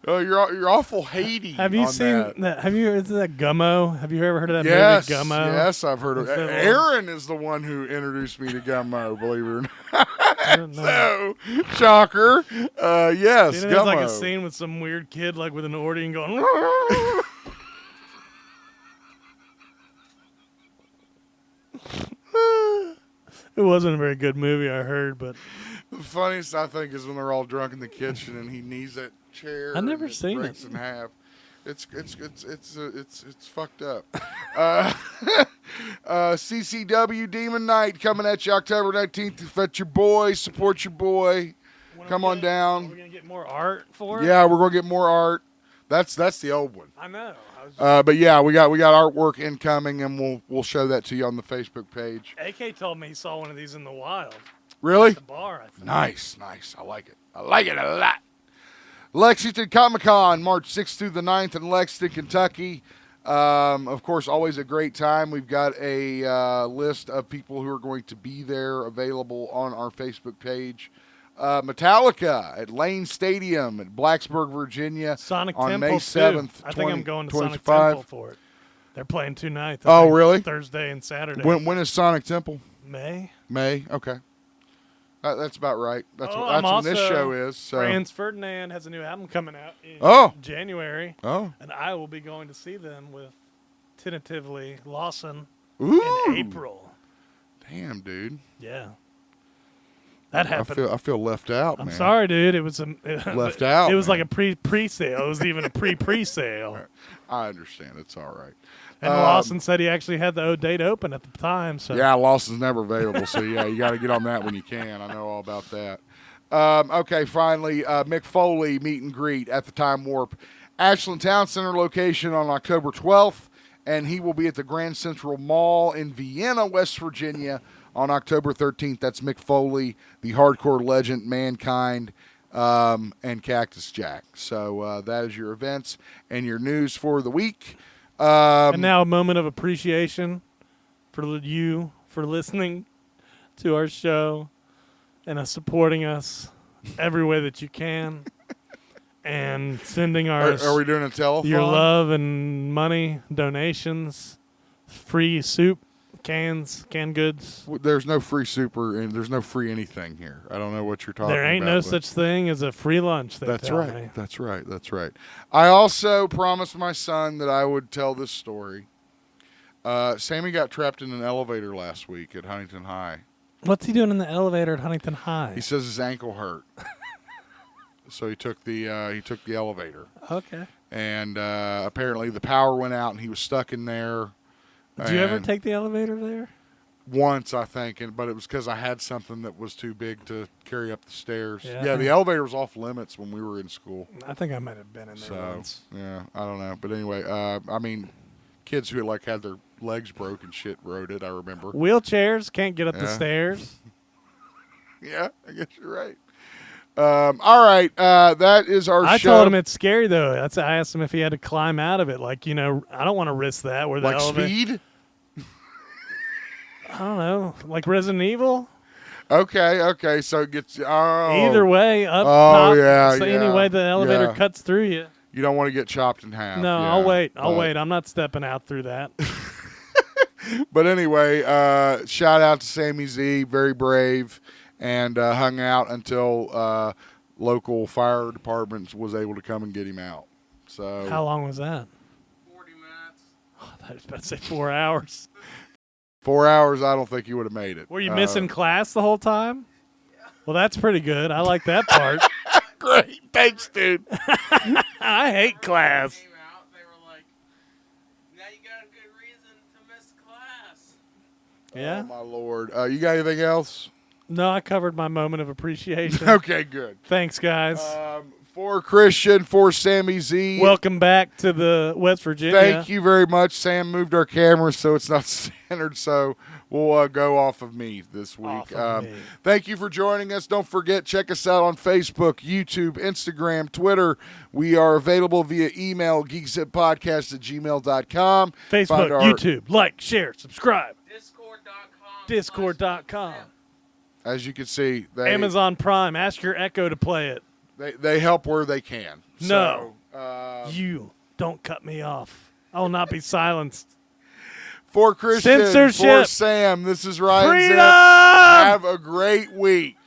Oh, you're awful Haiti. Have you on seen that? Have you? Is that Gummo? Have you ever heard of that Yes, movie Gummo? yes, I've heard of it. Aaron is the one who introduced me to Gummo, believe it or not. So, shocker. Yes, There's Gummo. like a scene with some weird kid with an accordion going. It wasn't a very good movie, I heard, but The funniest, I think, is when they're all drunk in the kitchen and he knees that chair. I've never and seen it. breaks in half. It's fucked up. CCW Demon Night coming at you October 19th. Fetch your boy, support your boy. Come on down. Are we gonna get more art for it? Yeah, we're gonna get more art. That's the old one. I know. But yeah, we got artwork incoming, and we'll show that to you on the Facebook page. AK told me he saw one of these in the wild. Really? At the bar, I think. Nice. I like it. I like it a lot. Lexington Comic-Con, March 6th through the 9th in Lexington, Kentucky. Of course, always a great time. We've got a list of people who are going to be there available on our Facebook page. Metallica at Lane Stadium at Blacksburg, Virginia Sonic on Temple May 7th. too. I think I'm going to 2025. Sonic Temple for it. They're playing 2 nights. Oh, really? Thursday and Saturday. When is Sonic Temple? May. May. Okay. That's about right. That's I'm when this also- show is. So. Franz Ferdinand has a new album coming out in January, Oh. and I will be going to see them with tentatively Lawson Ooh. in April. Damn, dude. Yeah. That happened. I feel left out, I'm man. sorry, dude. It was Left out, It was man. like a pre-sale. It was even a pre-sale. I understand. It's all right. And Lawson said he actually had the date open at the time. So Yeah, Lawson's never available, so yeah, you got to get on that when you can. I know all about that. Okay, finally, Mick Foley meet and greet at the Time Warp Ashland Town Center location on October 12th, and he will be at the Grand Central Mall in Vienna, West Virginia on October 13th. That's Mick Foley, the hardcore legend, Mankind, and Cactus Jack. So that is your events and your news for the week. and now a moment of appreciation for you for listening to our show and supporting us every way that you can, and sending Are we doing a telethon? your love and money donations, free soup, canned goods. There's no free super and there's no free anything here. I don't know what you're talking about. There ain't no such thing as a free lunch. That's tell right. me. That's right. That's right. I also promised my son that I would tell this story. Sammy got trapped in an elevator last week at Huntington High. What's he doing in the elevator at Huntington High? He says his ankle hurt, so he took the elevator. Okay. And apparently the power went out and he was stuck in there. Did you ever And take the elevator there? once, I think, but it was because I had something that was too big to carry up the stairs. Yeah. Yeah, the elevator was off limits when we were in school. I think I might have been in there So once. yeah, I don't know, but anyway, I mean, kids who like had their legs broken shit rode it. I remember. Wheelchairs can't get up the Yeah. stairs. Yeah, I guess you're right. All right, that is our I show. told him it's scary though. I asked him if he had to climb out of it. Like, I don't want to risk that. Where the like elevator, speed. I don't know, like Resident Evil. Okay, so it gets Either way, up, Oh, top. yeah, so yeah, any way the elevator yeah. cuts through you. You don't want to get chopped in half. No, yeah, I'll wait. but- I'm not stepping out through that. But anyway, shout out to Sammy Z, very brave, and hung out until local fire department was able to come and get him out. So How long was that? 40 minutes. Oh, I was about to say 4 hours. 4 hours, I don't think he would have made it. Were you missing class the whole time? Well, that's pretty good. I like that part. Great, thanks, dude. I hate class. Came out, they were like, now you got a good reason to miss class. Yeah? Oh my lord, you got anything else? No, I covered my moment of appreciation. Okay, good. Thanks, guys. For Christian, for Sammy Z. Welcome back to the West Virginia. Thank you very much. Sam moved our camera so it's not centered, so we'll go off of me this week. Off of me. Thank you for joining us. Don't forget, check us out on Facebook, YouTube, Instagram, Twitter. We are available via email, geekzippodcast@gmail.com. Facebook, Find our- YouTube, like, share, subscribe. Discord.com. Discord.com. As you can see, they Amazon Prime. Ask your Echo to play it. they help where they can. No. So, You don't cut me off. I will not be silenced. for Christian, Censorship. for Sam, this is Ryan Zip. Freedom! Have a great week.